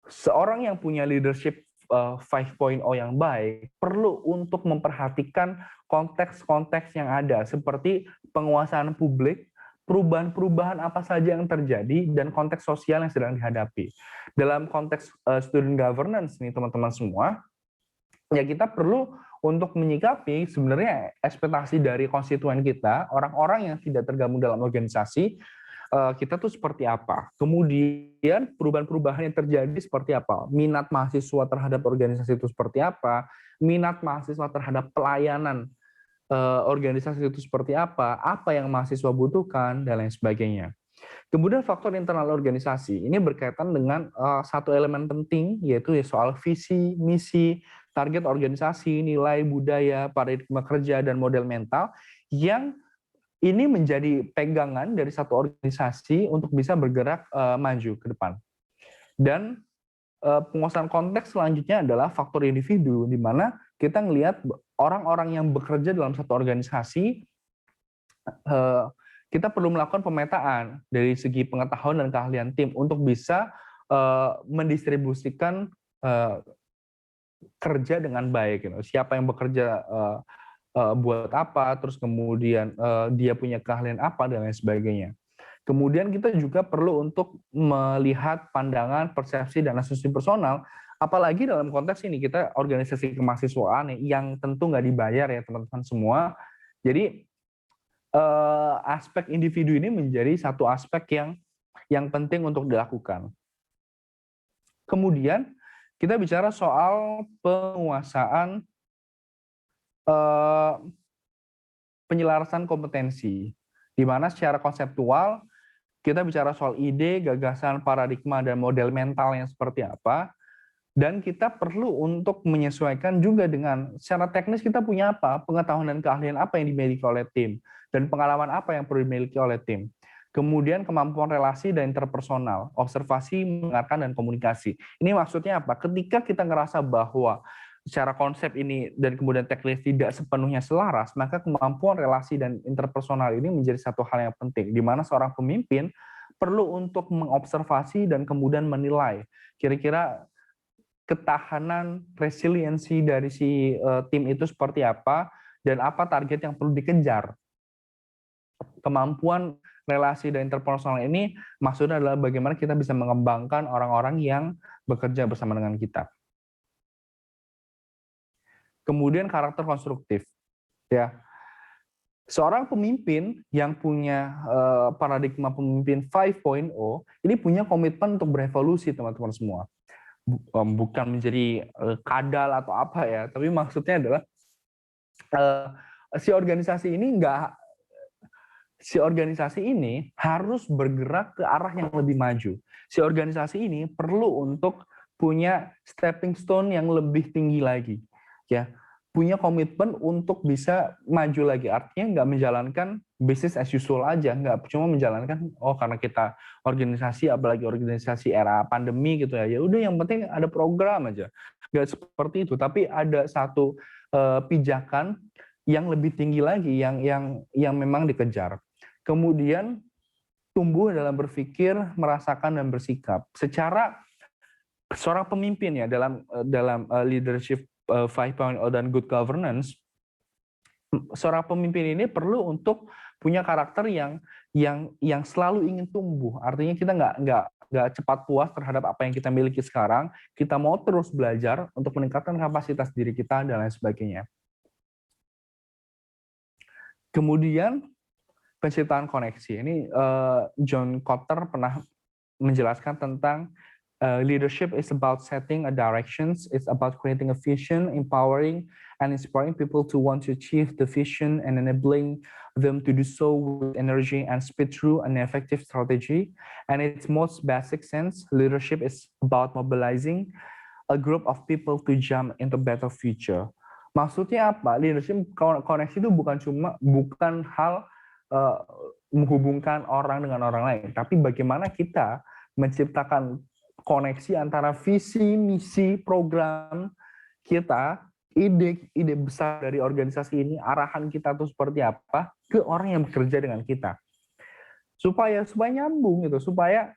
seorang yang punya leadership 5.0 yang baik perlu untuk memperhatikan konteks-konteks yang ada, seperti penguasaan publik, perubahan-perubahan apa saja yang terjadi, dan konteks sosial yang sedang dihadapi. Dalam konteks student governance nih teman-teman semua, ya kita perlu untuk menyikapi sebenarnya ekspektasi dari konstituen kita, orang-orang yang tidak tergabung dalam organisasi, kita tuh seperti apa. Kemudian perubahan-perubahan yang terjadi seperti apa. Minat mahasiswa terhadap organisasi itu seperti apa. Minat mahasiswa terhadap pelayanan organisasi itu seperti apa yang mahasiswa butuhkan, dan lain sebagainya. Kemudian faktor internal organisasi, ini berkaitan dengan satu elemen penting, yaitu soal visi, misi, target organisasi, nilai, budaya, paradigma kerja, dan model mental, yang ini menjadi pegangan dari satu organisasi untuk bisa bergerak maju ke depan. Dan penguasaan konteks selanjutnya adalah faktor individu, di mana kita ngelihat orang-orang yang bekerja dalam satu organisasi, kita perlu melakukan pemetaan dari segi pengetahuan dan keahlian tim untuk bisa mendistribusikan kerja dengan baik. Siapa yang bekerja buat apa, terus kemudian dia punya keahlian apa, dan lain sebagainya. Kemudian kita juga perlu untuk melihat pandangan, persepsi, dan asumsi personal, apalagi dalam konteks ini kita organisasi kemahasiswaan yang tentu nggak dibayar ya teman-teman semua. Jadi aspek individu ini menjadi satu aspek yang penting untuk dilakukan. Kemudian kita bicara soal penguasaan penyelarasan kompetensi, di mana secara konseptual kita bicara soal ide, gagasan, paradigma, dan model mental yang seperti apa, dan kita perlu untuk menyesuaikan juga dengan secara teknis kita punya apa, pengetahuan dan keahlian apa yang dimiliki oleh tim, dan pengalaman apa yang perlu dimiliki oleh tim. Kemudian kemampuan relasi dan interpersonal, observasi, mendengarkan, dan komunikasi. Ini maksudnya apa? Ketika kita ngerasa bahwa secara konsep ini dan kemudian teknis tidak sepenuhnya selaras, maka kemampuan relasi dan interpersonal ini menjadi satu hal yang penting, di mana seorang pemimpin perlu untuk mengobservasi dan kemudian menilai kira-kira ketahanan, resiliensi dari si tim itu seperti apa, dan apa target yang perlu dikejar. Kemampuan relasi dan interpersonal ini maksudnya adalah bagaimana kita bisa mengembangkan orang-orang yang bekerja bersama dengan kita. Kemudian karakter konstruktif, ya. Seorang pemimpin yang punya paradigma pemimpin 5.0 ini punya komitmen untuk berevolusi, teman-teman semua. Bukan menjadi kadal atau apa ya, tapi maksudnya adalah si organisasi ini harus bergerak ke arah yang lebih maju. Si organisasi ini perlu untuk punya stepping stone yang lebih tinggi lagi, ya, punya komitmen untuk bisa maju lagi. Artinya nggak menjalankan business as usual aja, nggak cuma menjalankan karena kita organisasi, apalagi organisasi era pandemi gitu ya udah yang penting ada program aja, nggak seperti itu. Tapi ada satu pijakan yang lebih tinggi lagi yang memang dikejar. Kemudian tumbuh dalam berpikir, merasakan, dan bersikap. Secara seorang pemimpin ya dalam leadership 5.0 dan good governance, seorang pemimpin ini perlu untuk punya karakter yang selalu ingin tumbuh. Artinya kita nggak cepat puas terhadap apa yang kita miliki sekarang. Kita mau terus belajar untuk meningkatkan kapasitas diri kita dan lain sebagainya. Kemudian penciptaan koneksi. Ini John Kotter pernah menjelaskan tentang Leadership is about setting a directions. It's about creating a vision, empowering and inspiring people to want to achieve the vision and enabling them to do so with energy and speed through an effective strategy. And its most basic sense, leadership is about mobilizing a group of people to jump into better future. Maksudnya apa? Leadership koneksi itu bukan hal menghubungkan orang dengan orang lain, tapi bagaimana kita menciptakan koneksi antara visi, misi, program kita, ide besar dari organisasi ini, arahan kita tuh seperti apa ke orang yang bekerja dengan kita, supaya nyambung gitu, supaya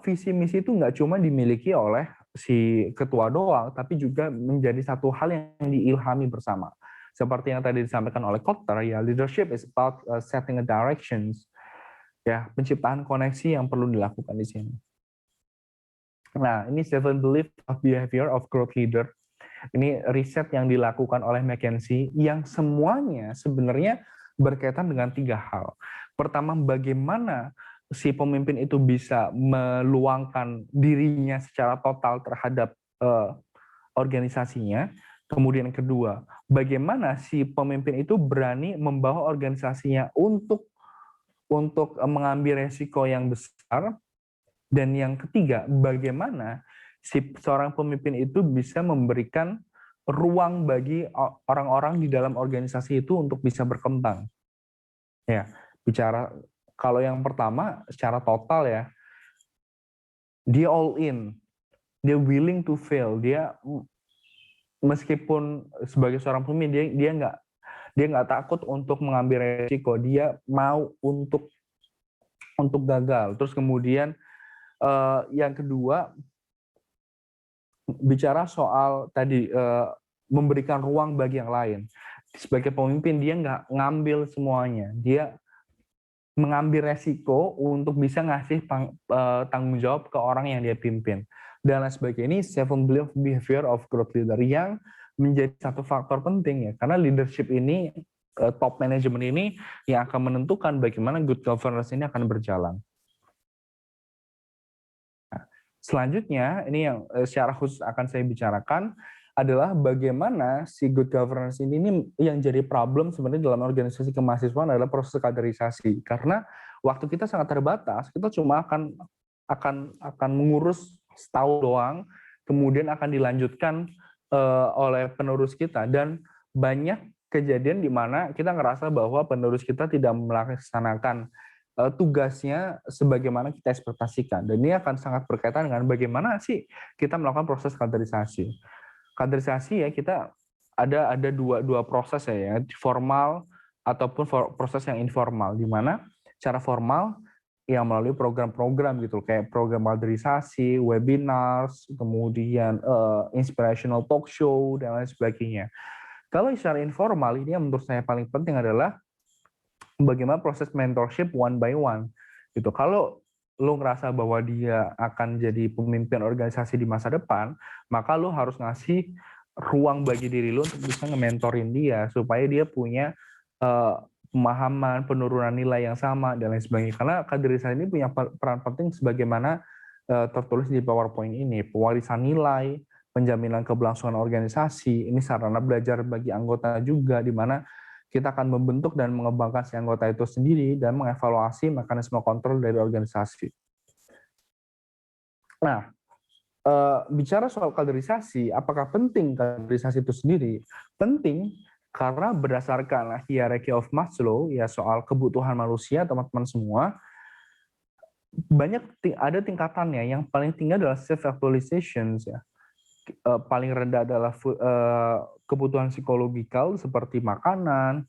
visi misi itu nggak cuma dimiliki oleh si ketua doang, tapi juga menjadi satu hal yang diilhami bersama. Seperti yang tadi disampaikan oleh Kotter, ya leadership is about setting a directions, ya penciptaan koneksi yang perlu dilakukan di sini. Nah, ini 7 belief of behavior of growth leader. Ini riset yang dilakukan oleh McKinsey yang semuanya sebenarnya berkaitan dengan 3 hal. Pertama, bagaimana si pemimpin itu bisa meluangkan dirinya secara total terhadap organisasinya. Kemudian yang kedua, bagaimana si pemimpin itu berani membawa organisasinya untuk mengambil resiko yang besar. Dan yang ketiga, bagaimana si seorang pemimpin itu bisa memberikan ruang bagi orang-orang di dalam organisasi itu untuk bisa berkembang. Ya, bicara kalau yang pertama secara total ya, dia all in, dia willing to fail, dia meskipun sebagai seorang pemimpin dia nggak takut untuk mengambil resiko, dia mau untuk gagal. Terus kemudian yang kedua, bicara soal tadi memberikan ruang bagi yang lain. Sebagai pemimpin dia nggak ngambil semuanya, dia mengambil resiko untuk bisa ngasih tanggung jawab ke orang yang dia pimpin. Dan lain sebagainya. Ini 7 belief behavior of growth leader yang menjadi satu faktor penting ya, karena leadership ini, top management ini yang akan menentukan bagaimana good governance ini akan berjalan. Selanjutnya, ini yang secara khusus akan saya bicarakan adalah bagaimana si good governance ini yang jadi problem sebenarnya dalam organisasi kemahasiswaan adalah proses kaderisasi. Karena waktu kita sangat terbatas, kita cuma akan mengurus setahun doang, kemudian akan dilanjutkan oleh penerus kita, dan banyak kejadian di mana kita ngerasa bahwa penerus kita tidak melaksanakan tugasnya sebagaimana kita ekspektasikan. Dan ini akan sangat berkaitan dengan bagaimana sih kita melakukan proses kaderisasi. Kaderisasi ya, kita ada dua proses ya, formal ataupun proses yang informal, di mana secara formal yang melalui program-program gitu, kayak program kaderisasi, webinars, kemudian inspirational talk show dan lain sebagainya. Kalau secara informal, ini yang menurut saya paling penting adalah bagaimana proses mentorship one by one gitu. Kalau lo ngerasa bahwa dia akan jadi pemimpin organisasi di masa depan, maka lo harus ngasih ruang bagi diri lo untuk bisa nge-mentorin dia supaya dia punya pemahaman, penurunan nilai yang sama dan lain sebagainya. Karena kaderisasi ini punya peran penting sebagaimana tertulis di PowerPoint ini, pewarisan nilai, penjaminan keberlangsungan organisasi, ini sarana belajar bagi anggota juga, di mana kita akan membentuk dan mengembangkan si anggota itu sendiri dan mengevaluasi mekanisme kontrol dari organisasi. Nah, bicara soal kaderisasi, apakah penting kaderisasi itu sendiri? Penting karena berdasarkan hierarchy of Maslow, ya soal kebutuhan manusia, teman-teman semua, ada tingkatannya. Yang paling tinggi adalah self-actualization, ya. Paling rendah adalah kebutuhan psikologikal seperti makanan,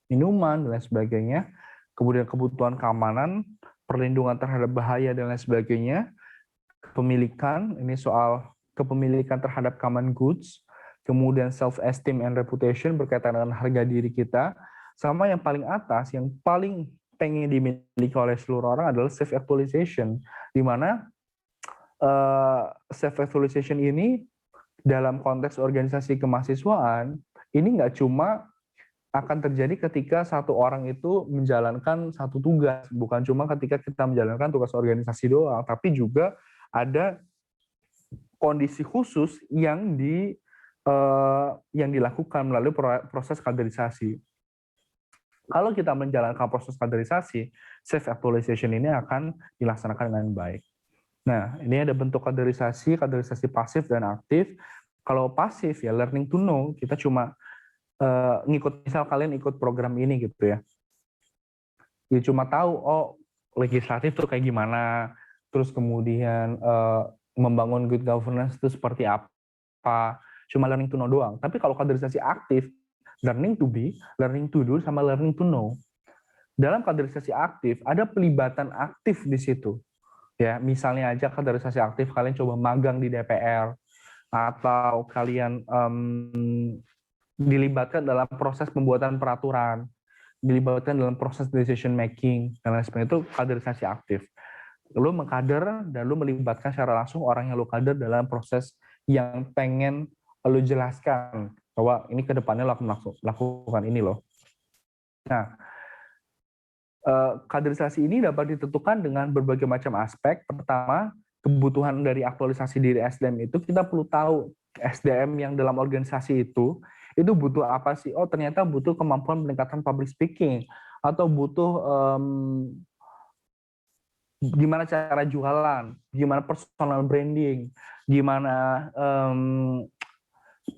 minuman, dan lain sebagainya. Kemudian kebutuhan keamanan, perlindungan terhadap bahaya, dan lain sebagainya. Kepemilikan, ini soal kepemilikan terhadap common goods. Kemudian self-esteem and reputation berkaitan dengan harga diri kita. Sama yang paling atas, yang paling pengen dimiliki oleh seluruh orang adalah self-actualization, di mana self-actualization ini dalam konteks organisasi kemahasiswaan ini nggak cuma akan terjadi ketika satu orang itu menjalankan satu tugas, bukan cuma ketika kita menjalankan tugas organisasi doang, tapi juga ada kondisi khusus yang dilakukan melalui proses kaderisasi. Kalau kita menjalankan proses kaderisasi, self actualization ini akan dilaksanakan dengan baik. Nah, ini ada bentuk kaderisasi pasif dan aktif. Kalau pasif ya learning to know, kita cuma misal kalian ikut program ini gitu ya. Ya cuma tahu oh legislatif tuh kayak gimana, terus kemudian membangun good governance itu seperti apa, cuma learning to know doang. Tapi kalau kaderisasi aktif, learning to be, learning to do, sama learning to know. Dalam kaderisasi aktif, ada pelibatan aktif di situ. Ya, misalnya aja kaderisasi aktif, kalian coba magang di DPR, atau kalian dilibatkan dalam proses pembuatan peraturan, dilibatkan dalam proses decision making, dan lain sebagainya, itu kaderisasi aktif. Lu mengkader dan lu melibatkan secara langsung orang yang lu kader dalam proses yang pengen lu jelaskan bahwa ini ke depannya lu akan lakukan ini loh. Nah, kaderisasi ini dapat ditentukan dengan berbagai macam aspek. Pertama, kebutuhan dari aktualisasi diri SDM itu kita perlu tahu SDM yang dalam organisasi itu butuh apa sih? Oh, ternyata butuh kemampuan peningkatan public speaking, atau butuh gimana cara jualan, gimana personal branding, gimana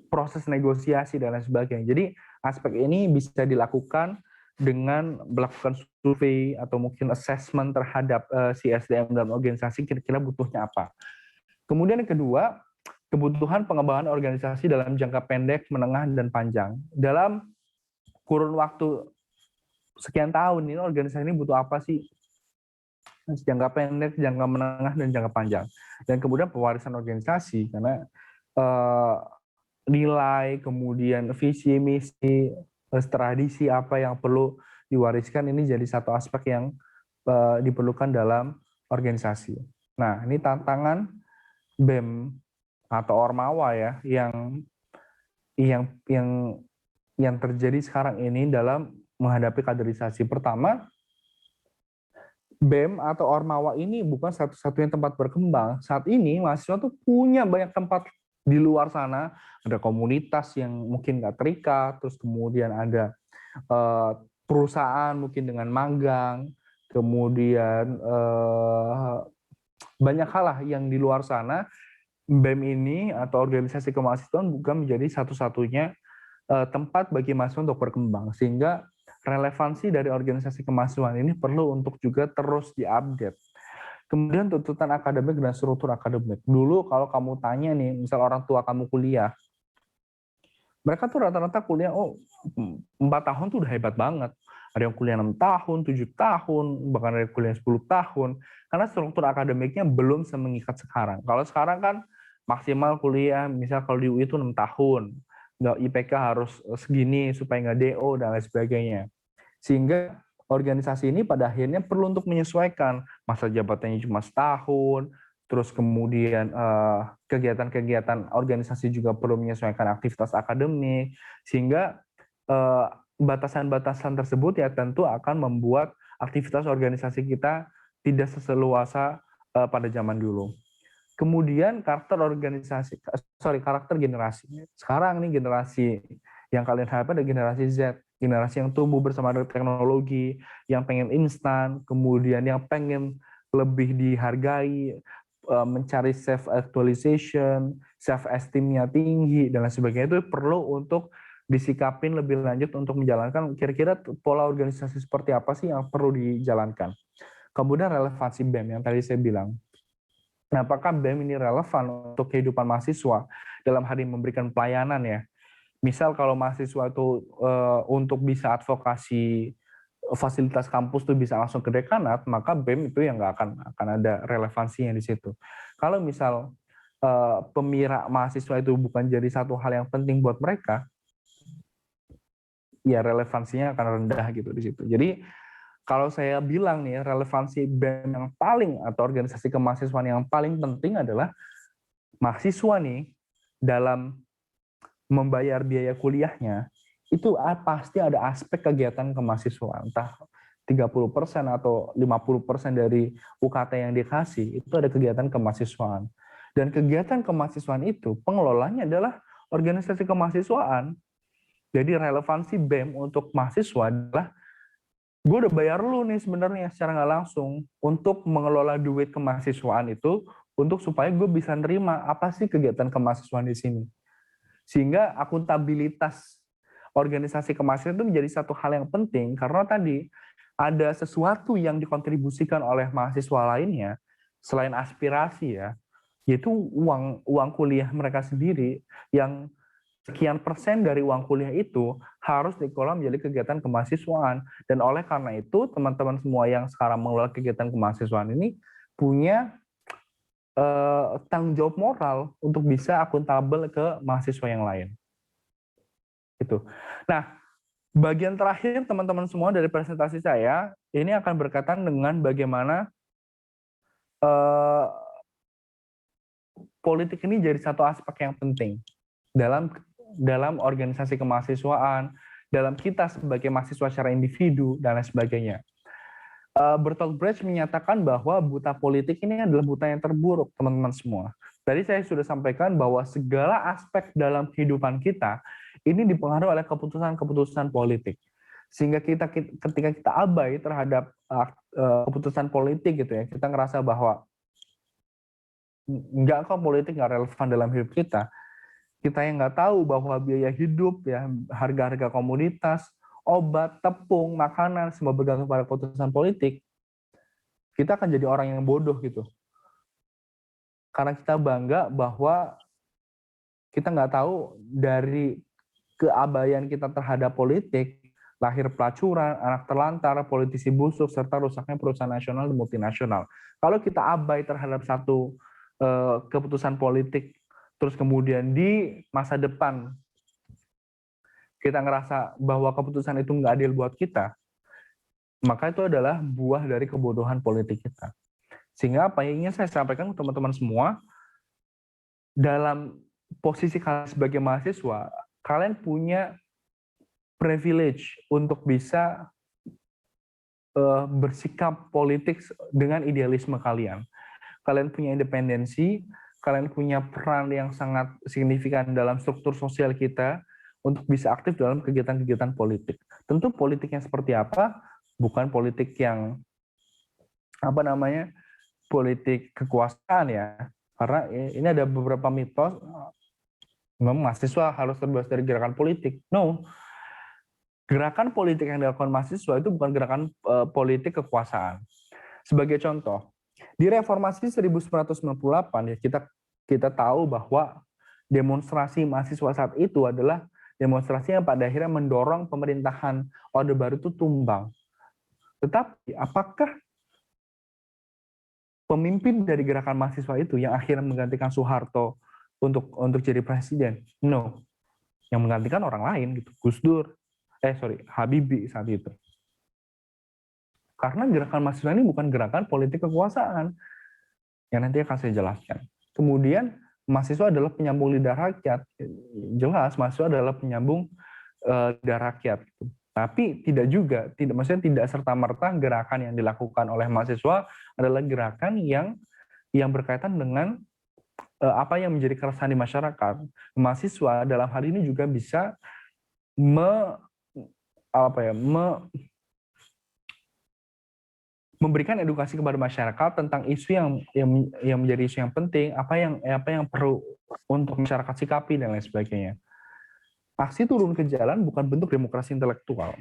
proses negosiasi dan lain sebagainya. Jadi aspek ini bisa dilakukan dengan melakukan survei atau mungkin assessment terhadap si SDM dalam organisasi, kira-kira butuhnya apa. Kemudian yang kedua, kebutuhan pengembangan organisasi dalam jangka pendek, menengah, dan panjang. Dalam kurun waktu sekian tahun ini organisasi ini butuh apa sih? Jangka pendek, jangka menengah, dan jangka panjang. Dan kemudian pewarisan organisasi, karena nilai, kemudian visi, misi, tradisi apa yang perlu diwariskan, ini jadi satu aspek yang diperlukan dalam organisasi. Nah, ini tantangan BEM atau Ormawa ya, yang terjadi sekarang ini dalam menghadapi kaderisasi. Pertama, BEM atau Ormawa ini bukan satu-satunya tempat berkembang. Saat ini mahasiswa tuh punya banyak tempat di luar sana. Ada komunitas yang mungkin nggak terikat, terus kemudian ada perusahaan mungkin dengan magang, kemudian banyak hal lah yang di luar sana. BEM ini atau organisasi kemahasiswaan bukan menjadi satu-satunya tempat bagi mahasiswa untuk berkembang, sehingga relevansi dari organisasi kemahasiswaan ini perlu untuk juga terus diupdate. Kemudian tuntutan akademik dan struktur akademik. Dulu kalau kamu tanya nih, misal orang tua kamu kuliah, mereka tuh rata-rata kuliah, 4 tahun tuh udah hebat banget. Ada yang kuliah 6 tahun, 7 tahun, bahkan ada yang kuliah 10 tahun. Karena struktur akademiknya belum semengikat sekarang. Kalau sekarang kan maksimal kuliah, misal kalau di UI itu 6 tahun. Nggak IPK harus segini supaya nggak DO dan lain sebagainya. Sehingga organisasi ini pada akhirnya perlu untuk menyesuaikan masa jabatannya cuma setahun, terus kemudian kegiatan-kegiatan organisasi juga perlu menyesuaikan aktivitas akademik, sehingga batasan-batasan tersebut ya tentu akan membuat aktivitas organisasi kita tidak seseluasa pada zaman dulu. Kemudian karakter generasi. Sekarang nih generasi yang kalian hadapi ada generasi Z, generasi yang tumbuh bersama dengan teknologi, yang pengen instan, kemudian yang pengen lebih dihargai, mencari self actualization, self esteemnya tinggi dan lain sebagainya. Itu perlu untuk disikapin lebih lanjut untuk menjalankan kira-kira pola organisasi seperti apa sih yang perlu dijalankan. Kemudian relevansi BEM yang tadi saya bilang. Nah, apakah BEM ini relevan untuk kehidupan mahasiswa dalam hal ini memberikan pelayanan ya? Misal kalau mahasiswa itu untuk bisa advokasi fasilitas kampus tuh bisa langsung ke dekanat, maka BEM itu yang nggak akan ada relevansinya di situ. Kalau misal pemira mahasiswa itu bukan jadi satu hal yang penting buat mereka, ya relevansinya akan rendah gitu di situ. Jadi kalau saya bilang nih, relevansi BEM yang paling atau organisasi kemahasiswaan yang paling penting adalah mahasiswa nih dalam membayar biaya kuliahnya, itu pasti ada aspek kegiatan kemahasiswaan. Entah 30% atau 50% dari UKT yang dikasih itu ada kegiatan kemahasiswaan. Dan kegiatan kemahasiswaan itu pengelolanya adalah organisasi kemahasiswaan. Jadi relevansi BEM untuk mahasiswa adalah gue udah bayar lu nih sebenarnya secara nggak langsung untuk mengelola duit kemahasiswaan itu untuk supaya gue bisa nerima apa sih kegiatan kemahasiswaan di sini. Sehingga akuntabilitas organisasi kemahasiswaan itu menjadi satu hal yang penting karena tadi ada sesuatu yang dikontribusikan oleh mahasiswa lainnya selain aspirasi ya, yaitu uang kuliah mereka sendiri yang sekian persen dari uang kuliah itu harus dikelola menjadi kegiatan kemahasiswaan. Dan oleh karena itu, teman-teman semua yang sekarang mengelola kegiatan kemahasiswaan ini punya tanggung jawab moral untuk bisa akuntabel ke mahasiswa yang lain. Itu. Nah, bagian terakhir teman-teman semua dari presentasi saya, ini akan berkaitan dengan bagaimana politik ini jadi satu aspek yang penting dalam organisasi kemahasiswaan, dalam kita sebagai mahasiswa secara individu, dan lain sebagainya. Bertolt Brecht menyatakan bahwa buta politik ini adalah buta yang terburuk, teman-teman semua. Tadi saya sudah sampaikan bahwa segala aspek dalam kehidupan kita ini dipengaruhi oleh keputusan-keputusan politik. Sehingga ketika kita abai terhadap keputusan politik gitu ya, kita ngerasa bahwa enggak kok politik nggak relevan dalam hidup kita. Kita yang nggak tahu bahwa biaya hidup, ya harga-harga komoditas, obat, tepung, makanan, semua bergantung pada keputusan politik, kita akan jadi orang yang bodoh gitu. Karena kita bangga bahwa kita nggak tahu dari keabaian kita terhadap politik, lahir pelacuran, anak terlantar, politisi busuk, serta rusaknya perusahaan nasional dan multinasional. Kalau kita abai terhadap satu keputusan politik, terus kemudian di masa depan kita ngerasa bahwa keputusan itu nggak adil buat kita, maka itu adalah buah dari kebodohan politik kita. Sehingga apa yang ingin saya sampaikan ke teman-teman semua, dalam posisi kalian sebagai mahasiswa, kalian punya privilege untuk bisa bersikap politik dengan idealisme kalian. Kalian punya independensi, kalian punya peran yang sangat signifikan dalam struktur sosial kita untuk bisa aktif dalam kegiatan-kegiatan politik. Tentu politiknya seperti apa, bukan politik yang politik kekuasaan ya. Karena ini ada beberapa mitos, memang mahasiswa harus terbebas dari gerakan politik. No, gerakan politik yang dilakukan mahasiswa itu bukan gerakan politik kekuasaan. Sebagai contoh, di reformasi 1998 ya kita tahu bahwa demonstrasi mahasiswa saat itu adalah demonstrasi yang pada akhirnya mendorong pemerintahan Orde Baru itu tumbang. Tetapi apakah pemimpin dari gerakan mahasiswa itu yang akhirnya menggantikan Soeharto untuk jadi presiden? No. Yang menggantikan orang lain gitu. Gus Dur, Habibie saat itu. Karena gerakan mahasiswa ini bukan gerakan politik kekuasaan, yang nanti akan saya jelaskan. Kemudian mahasiswa adalah penyambung lidah rakyat. Jelas mahasiswa adalah penyambung lidah rakyat. Tapi maksudnya tidak serta-merta gerakan yang dilakukan oleh mahasiswa adalah gerakan yang berkaitan dengan apa yang menjadi keresahan di masyarakat. Mahasiswa dalam hal ini juga bisa memberikan edukasi kepada masyarakat tentang isu yang menjadi isu yang penting, apa yang perlu untuk masyarakat sikapi dan lain sebagainya. Aksi turun ke jalan bukan bentuk demokrasi intelektual.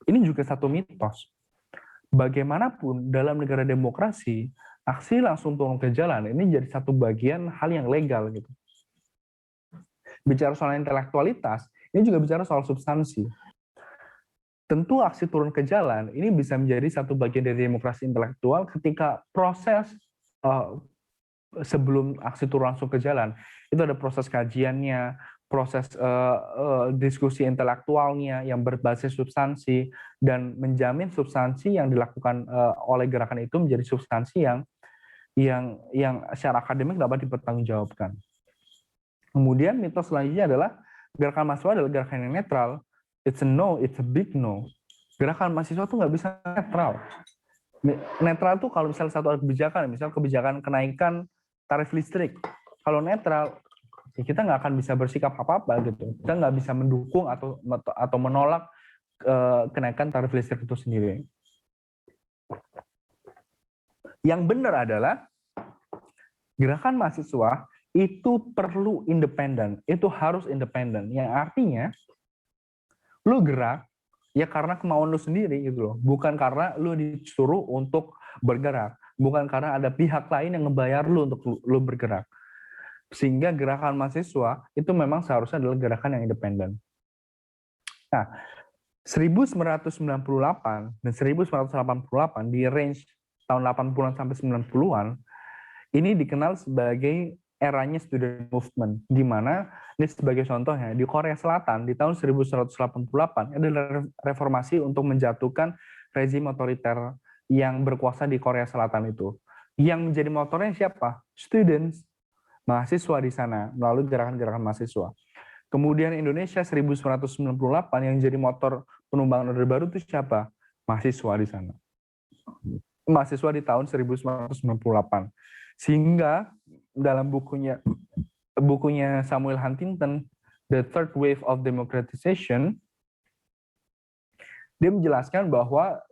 Ini juga satu mitos. Bagaimanapun dalam negara demokrasi, aksi langsung turun ke jalan ini jadi satu bagian hal yang legal gitu. Bicara soal intelektualitas, ini juga bicara soal substansi. Tentu aksi turun ke jalan ini bisa menjadi satu bagian dari demokrasi intelektual ketika proses sebelum aksi turun langsung ke jalan itu ada proses kajiannya, proses diskusi intelektualnya yang berbasis substansi dan menjamin substansi yang dilakukan oleh gerakan itu menjadi substansi yang secara akademik dapat dipertanggungjawabkan. Kemudian mitos selanjutnya adalah gerakan mahasiswa adalah gerakan yang netral. It's a no, it's a big no. Gerakan mahasiswa tuh nggak bisa netral. Netral tuh kalau misalnya satu kebijakan, misal kebijakan kenaikan tarif listrik. Kalau netral, ya kita nggak akan bisa bersikap apa-apa gitu. Kita nggak bisa mendukung atau menolak kenaikan tarif listrik itu sendiri. Yang benar adalah gerakan mahasiswa itu perlu independen, itu harus independen. Yang artinya lu gerak ya karena kemauan lu sendiri gitu loh, bukan karena lu disuruh untuk bergerak, bukan karena ada pihak lain yang ngebayar lu untuk lu bergerak. Sehingga gerakan mahasiswa itu memang seharusnya adalah gerakan yang independen. Nah, 1998 dan 1988 di range tahun 80-an sampai 90-an ini dikenal sebagai eranya student movement, di mana ini sebagai contohnya di Korea Selatan di tahun 1188 adalah reformasi untuk menjatuhkan rezim otoriter yang berkuasa di Korea Selatan itu. Yang menjadi motornya siapa? Students, mahasiswa di sana melalui gerakan-gerakan mahasiswa. Kemudian Indonesia 1998 yang jadi motor penumbangan Orde Baru itu siapa? Mahasiswa di sana. Mahasiswa di tahun 1998. Sehingga dalam bukunya Samuel Huntington, The Third Wave of Democratization, dia menjelaskan bahwa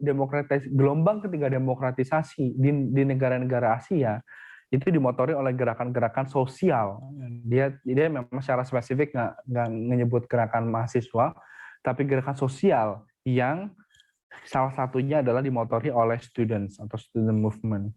gelombang ketiga demokratisasi di negara-negara Asia itu dimotori oleh gerakan-gerakan sosial. Dia memang secara spesifik nggak menyebut gerakan mahasiswa, tapi gerakan sosial yang salah satunya adalah dimotori oleh students atau student movement.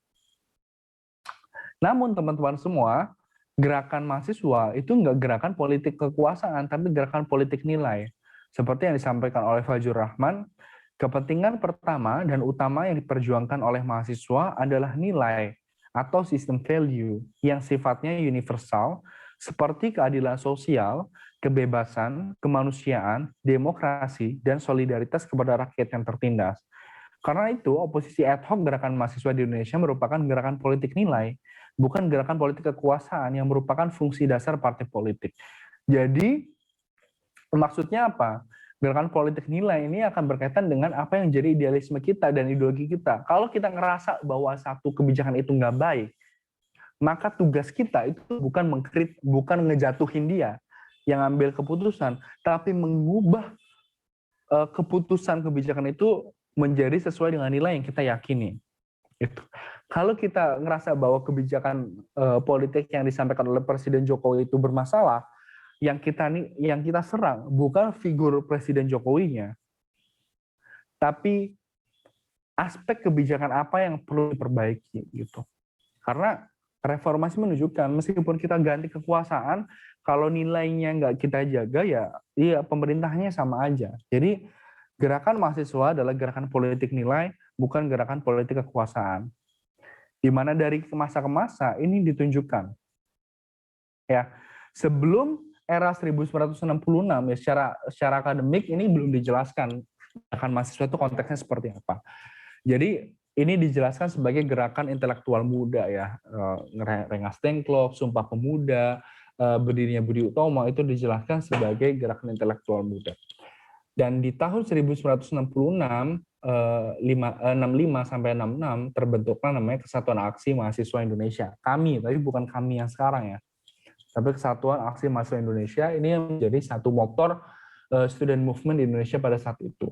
Namun teman-teman semua, gerakan mahasiswa itu nggak gerakan politik kekuasaan, tapi gerakan politik nilai. Seperti yang disampaikan oleh Fajrul Rahman, kepentingan pertama dan utama yang diperjuangkan oleh mahasiswa adalah nilai atau sistem value yang sifatnya universal, seperti keadilan sosial, kebebasan, kemanusiaan, demokrasi, dan solidaritas kepada rakyat yang tertindas. Karena itu, oposisi ad hoc gerakan mahasiswa di Indonesia merupakan gerakan politik nilai, bukan gerakan politik kekuasaan yang merupakan fungsi dasar partai politik. Jadi, maksudnya apa? Gerakan politik nilai ini akan berkaitan dengan apa yang jadi idealisme kita dan ideologi kita. Kalau kita ngerasa bahwa satu kebijakan itu nggak baik, maka tugas kita itu bukan ngejatuhin dia yang ambil keputusan, tapi mengubah keputusan kebijakan itu menjadi sesuai dengan nilai yang kita yakini. Itu. Kalau kita ngerasa bahwa kebijakan politik yang disampaikan oleh Presiden Jokowi itu bermasalah, yang kita serang bukan figur Presiden Jokowinya, tapi aspek kebijakan apa yang perlu diperbaiki gitu. Karena reformasi menunjukkan meskipun kita ganti kekuasaan, kalau nilainya nggak kita jaga ya pemerintahnya sama aja. Jadi gerakan mahasiswa adalah gerakan politik nilai, bukan gerakan politik kekuasaan. Di mana dari masa ke masa ini ditunjukkan. Ya, sebelum era 1966 ya secara akademik ini belum dijelaskan gerakan mahasiswa itu konteksnya seperti apa. Jadi ini dijelaskan sebagai gerakan intelektual muda ya, Rengas Dengklok, Sumpah Pemuda, berdirinya Budi Utomo itu dijelaskan sebagai gerakan intelektual muda. Dan di tahun 1965 sampai 66 terbentuklah namanya Kesatuan Aksi Mahasiswa Indonesia. Kami, tapi bukan kami yang sekarang ya. Tapi Kesatuan Aksi Mahasiswa Indonesia ini yang menjadi satu motor student movement di Indonesia pada saat itu.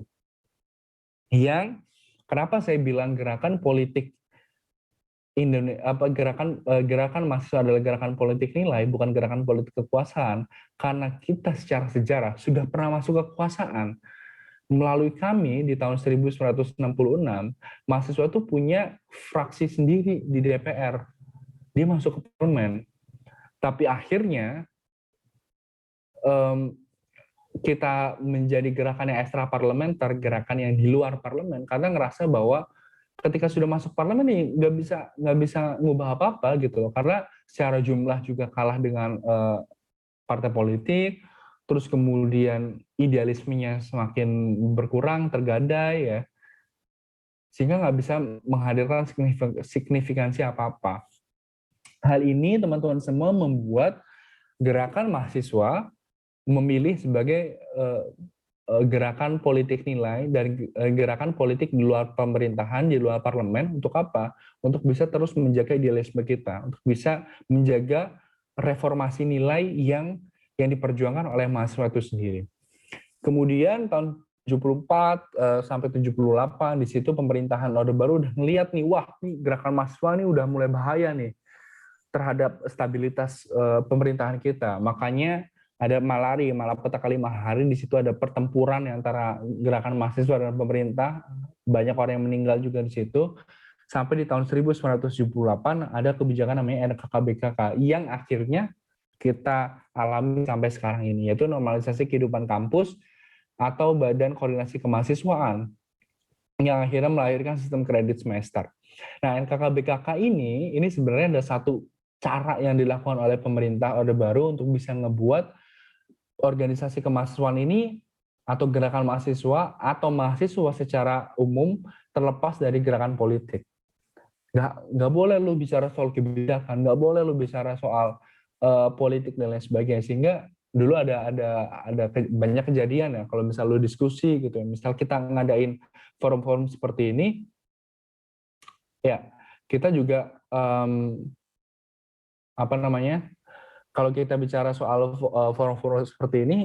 Yang kenapa saya bilang gerakan politik gerakan mahasiswa adalah gerakan politik nilai, bukan gerakan politik kekuasaan, karena kita secara sejarah sudah pernah masuk kekuasaan. Melalui kami di tahun 1966, mahasiswa itu punya fraksi sendiri di DPR. Dia masuk ke parlemen. Tapi akhirnya kita menjadi gerakan yang ekstra parlementer, gerakan yang di luar parlemen, karena ngerasa bahwa ketika sudah masuk parlemen nih nggak bisa ngubah apa-apa gitu loh, karena secara jumlah juga kalah dengan partai politik, terus kemudian idealismenya semakin berkurang, tergadai ya, sehingga nggak bisa menghadirkan signifikansi apa-apa. Hal ini teman-teman semua membuat gerakan mahasiswa memilih sebagai gerakan politik nilai dan gerakan politik di luar pemerintahan, di luar parlemen. Untuk apa? Untuk bisa terus menjaga idealisme kita, untuk bisa menjaga reformasi nilai yang diperjuangkan oleh mahasiswa itu sendiri. Kemudian tahun 74 sampai 78 di situ pemerintahan Orde Baru udah ngelihat nih, wah nih gerakan mahasiswa nih udah mulai bahaya nih terhadap stabilitas pemerintahan kita. Makanya ada Malapetaka 5 hari, di situ ada pertempuran antara gerakan mahasiswa dan pemerintah, banyak orang yang meninggal juga di situ. Sampai di tahun 1978 ada kebijakan namanya NKKBKK yang akhirnya kita alami sampai sekarang ini, yaitu normalisasi kehidupan kampus atau Badan Koordinasi Kemahasiswaan yang akhirnya melahirkan sistem kredit semester. Nah, NKKBKK ini sebenarnya ada satu cara yang dilakukan oleh pemerintah Orde Baru untuk bisa ngebuat organisasi kemahasiswaan ini atau gerakan mahasiswa atau mahasiswa secara umum terlepas dari gerakan politik. Nggak boleh lu bicara soal kebijakan, nggak boleh lu bicara soal politik dan lain sebagainya. Sehingga dulu ada banyak kejadian ya, kalau misal lu diskusi gitu ya, misal kita ngadain forum-forum seperti ini, ya kita juga kalau kita bicara soal forum-forum seperti ini,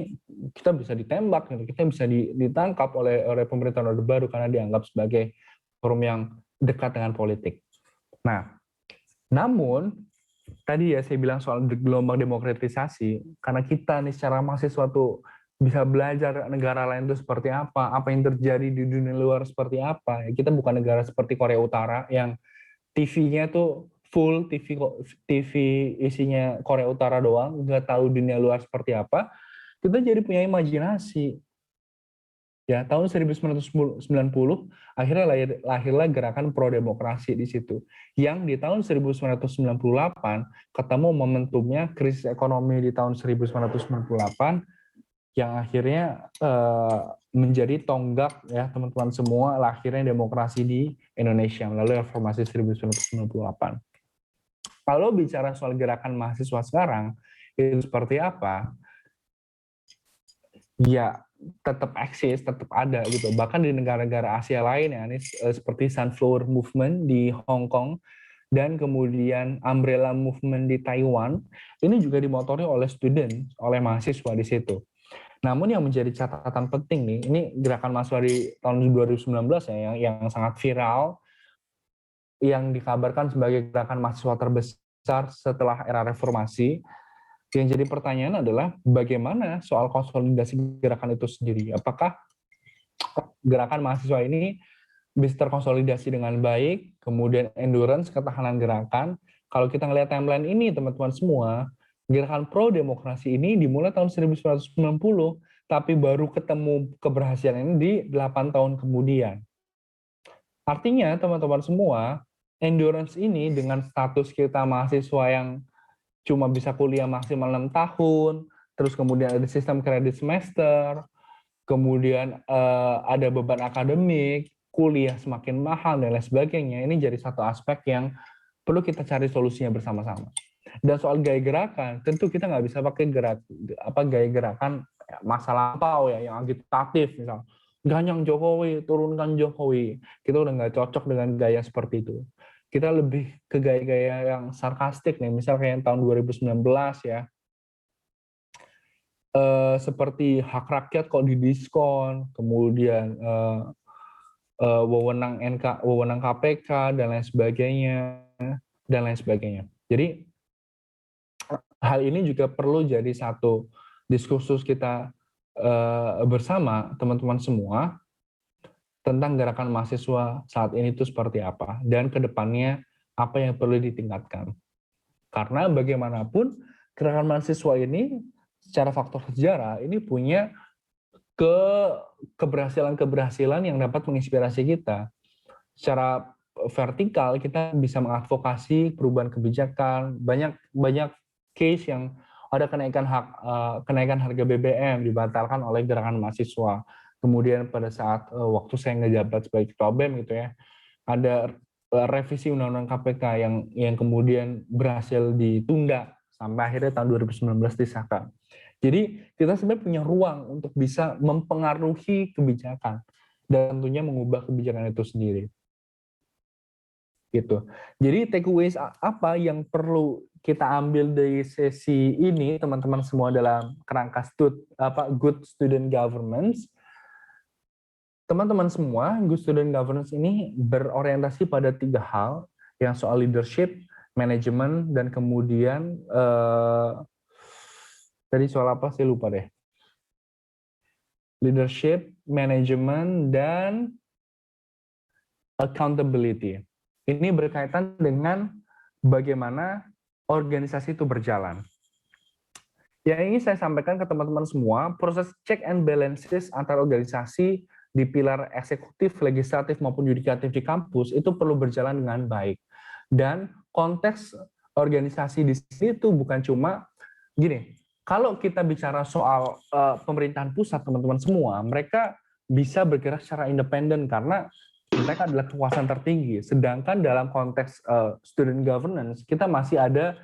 kita bisa ditembak, gitu. Kita bisa ditangkap oleh pemerintahan Orde Baru karena dianggap sebagai forum yang dekat dengan politik. Nah, namun tadi ya saya bilang soal gelombang demokratisasi, karena kita nih secara mahasiswa tuh bisa belajar negara lain itu seperti apa yang terjadi di dunia luar seperti apa. Kita bukan negara seperti Korea Utara yang TV-nya tuh full, TV isinya Korea Utara doang, nggak tahu dunia luar seperti apa. Kita jadi punya imajinasi. Ya, tahun 1990 akhirnya lahirlah gerakan pro demokrasi di situ. Yang di tahun 1998 ketemu momentumnya krisis ekonomi di tahun 1998 yang akhirnya menjadi tonggak ya teman-teman semua, lahirnya demokrasi di Indonesia melalui reformasi 1998. Kalau bicara soal gerakan mahasiswa sekarang itu seperti apa? Ya tetap eksis, tetap ada gitu. Bahkan di negara-negara Asia lain ya, ini seperti Sunflower Movement di Hong Kong dan kemudian Umbrella Movement di Taiwan, ini juga dimotori oleh student, oleh mahasiswa di situ. Namun yang menjadi catatan penting nih, ini gerakan mahasiswa di tahun 2019 ya, yang sangat viral, yang dikabarkan sebagai gerakan mahasiswa terbesar setelah era reformasi. Yang jadi pertanyaan adalah bagaimana soal konsolidasi gerakan itu sendiri? Apakah gerakan mahasiswa ini bisa terkonsolidasi dengan baik, kemudian endurance, ketahanan gerakan? Kalau kita ngelihat timeline ini, teman-teman semua, gerakan pro-demokrasi ini dimulai tahun 1990, tapi baru ketemu keberhasilan ini di 8 tahun kemudian. Artinya, teman-teman semua, endurance ini dengan status kita mahasiswa yang cuma bisa kuliah maksimal 6 tahun, terus kemudian ada sistem kredit semester, kemudian ada beban akademik, kuliah semakin mahal, dan lain sebagainya. Ini jadi satu aspek yang perlu kita cari solusinya bersama-sama. Dan soal gaya gerakan, tentu kita nggak bisa pakai gaya gerakan masa lampau ya, yang agitatif misal. Ganyang Jokowi, turunkan Jokowi. Kita udah nggak cocok dengan gaya seperti itu. Kita lebih ke gaya-gaya yang sarkastik nih, misal kayak tahun 2019 ya, seperti hak rakyat kok didiskon, kemudian wewenang KPK dan lain sebagainya. Jadi hal ini juga perlu jadi satu diskursus kita bersama teman-teman semua tentang gerakan mahasiswa saat ini itu seperti apa dan kedepannya apa yang perlu ditingkatkan. Karena bagaimanapun gerakan mahasiswa ini secara faktor sejarah ini punya keberhasilan-keberhasilan yang dapat menginspirasi kita. Secara vertikal kita bisa mengadvokasi perubahan kebijakan, banyak case yang ada kenaikan harga BBM dibatalkan oleh gerakan mahasiswa. Kemudian pada saat waktu saya ngejabat sebagai ketua BEM gitu ya, ada revisi undang-undang KPK yang kemudian berhasil ditunda sampai akhirnya tahun 2019 disahkan. Jadi kita sebenarnya punya ruang untuk bisa mempengaruhi kebijakan dan tentunya mengubah kebijakan itu sendiri. Gitu. Jadi takeaways apa yang perlu kita ambil dari sesi ini teman-teman semua dalam kerangka good student governance. Teman-teman semua, good student governance ini berorientasi pada 3 hal, yang soal leadership, manajemen, dan kemudian tadi soal apa saya lupa deh. Leadership, manajemen, dan accountability. Ini berkaitan dengan bagaimana organisasi itu berjalan. Yang ingin saya sampaikan ke teman-teman semua, proses check and balances antar organisasi di pilar eksekutif, legislatif, maupun yudikatif di kampus itu perlu berjalan dengan baik. Dan konteks organisasi di sini itu bukan cuma gini, kalau kita bicara soal pemerintahan pusat, teman-teman semua, mereka bisa bergerak secara independen karena mereka adalah kekuasaan tertinggi. Sedangkan dalam konteks student governance, kita masih ada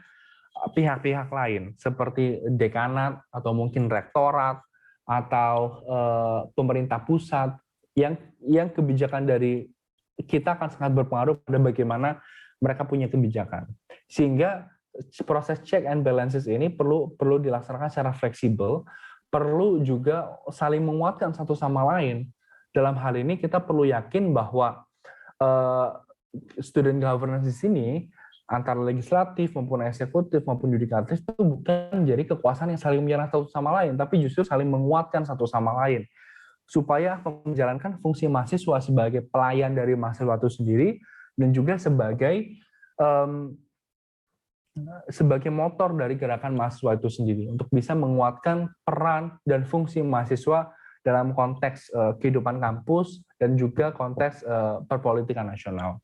pihak-pihak lain seperti dekanat atau mungkin rektorat atau pemerintah pusat yang kebijakan dari kita akan sangat berpengaruh pada bagaimana mereka punya kebijakan. Sehingga proses check and balances ini perlu dilaksanakan secara fleksibel, perlu juga saling menguatkan satu sama lain. Dalam hal ini kita perlu yakin bahwa student governance di sini antara legislatif maupun eksekutif maupun yudikatif itu bukan jadi kekuasaan yang saling menyerang satu sama lain, tapi justru saling menguatkan satu sama lain supaya menjalankan fungsi mahasiswa sebagai pelayan dari mahasiswa itu sendiri dan juga sebagai motor dari gerakan mahasiswa itu sendiri untuk bisa menguatkan peran dan fungsi mahasiswa dalam konteks kehidupan kampus dan juga konteks perpolitikan nasional.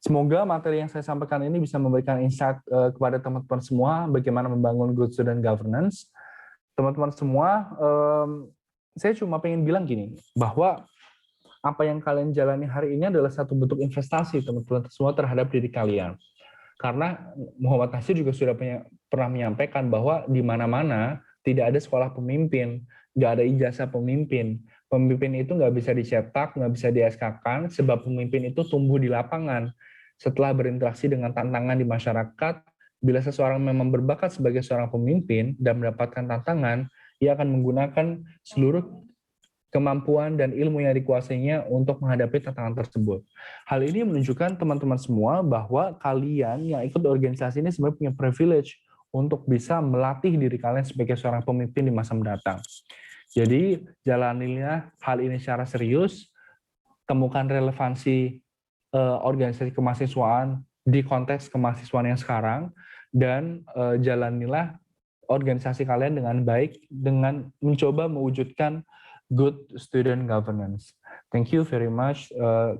Semoga materi yang saya sampaikan ini bisa memberikan insight kepada teman-teman semua bagaimana membangun good student governance. Teman-teman semua, saya cuma pengen bilang gini, bahwa apa yang kalian jalani hari ini adalah satu bentuk investasi teman-teman semua terhadap diri kalian. Karena Muhammad Nasir juga sudah pernah menyampaikan bahwa di mana-mana tidak ada sekolah pemimpin, nggak ada ijazah pemimpin. Pemimpin itu nggak bisa dicetak, nggak bisa di SK-kan, sebab pemimpin itu tumbuh di lapangan. Setelah berinteraksi dengan tantangan di masyarakat, bila seseorang memang berbakat sebagai seorang pemimpin dan mendapatkan tantangan, ia akan menggunakan seluruh kemampuan dan ilmu yang dikuasainya untuk menghadapi tantangan tersebut. Hal ini menunjukkan teman-teman semua bahwa kalian yang ikut organisasi ini sebenarnya punya privilege untuk bisa melatih diri kalian sebagai seorang pemimpin di masa mendatang. Jadi, jalanilah hal ini secara serius, temukan relevansi organisasi kemahasiswaan di konteks kemahasiswaan yang sekarang, dan jalanilah organisasi kalian dengan baik, dengan mencoba mewujudkan good student governance. Thank you very much.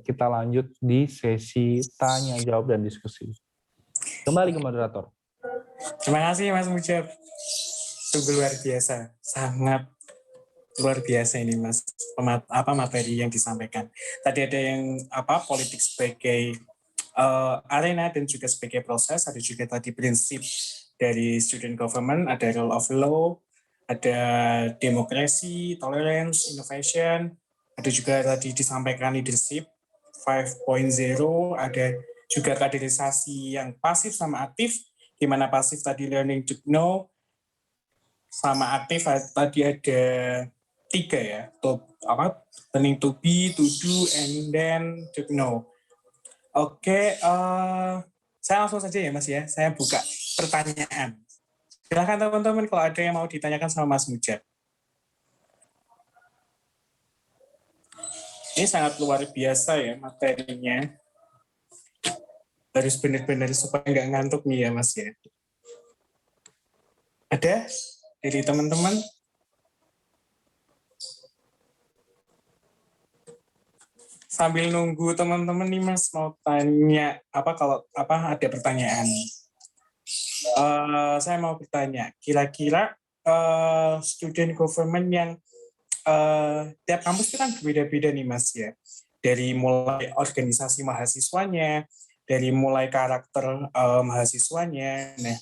Kita lanjut di sesi tanya, jawab, dan diskusi. Kembali ke moderator. Terima kasih Mas Mujab. Sungguh luar biasa, sangat luar biasa ini Mas, materi yang disampaikan. Tadi ada yang politik sebagai arena dan juga sebagai proses, ada juga tadi prinsip dari student government, ada rule of law, ada demokrasi, tolerance, innovation, ada juga tadi disampaikan leadership 5.0, ada juga kaderisasi yang pasif sama aktif, di mana pasif tadi learning to know, sama aktif tadi ada 3 ya, learning to be, to do, and then to know. Oke, saya langsung saja ya Mas ya, saya buka pertanyaan. Silakan teman-teman kalau ada yang mau ditanyakan sama Mas Mujab. Ini sangat luar biasa ya materinya. Harus benar-benar supaya nggak ngantuk nih ya Mas ya. Ada dari teman-teman? Sambil nunggu teman-teman nih Mas mau tanya kalau ada pertanyaan. Saya mau bertanya, kira-kira student government yang tiap kampus itu kan berbeda-beda nih Mas ya. Dari mulai organisasi mahasiswanya, dari mulai karakter mahasiswanya. Nah,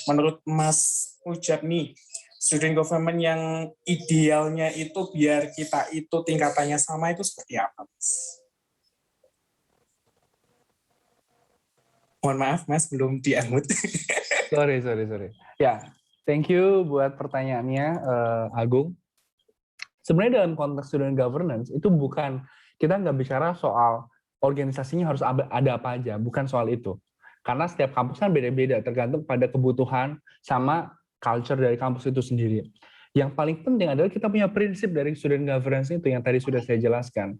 menurut Mas Mujab nih, student government yang idealnya itu biar kita itu tingkatannya sama itu seperti apa, Mas? Mohon maaf, Mas, belum di-unmute. Sorry. Ya, thank you buat pertanyaannya, Agung. Sebenarnya dalam konteks student governance itu bukan, kita nggak bicara soal organisasinya harus ada apa aja, bukan soal itu. Karena setiap kampus kan beda-beda, tergantung pada kebutuhan sama culture dari kampus itu sendiri. Yang paling penting adalah kita punya prinsip dari student governance itu yang tadi sudah saya jelaskan.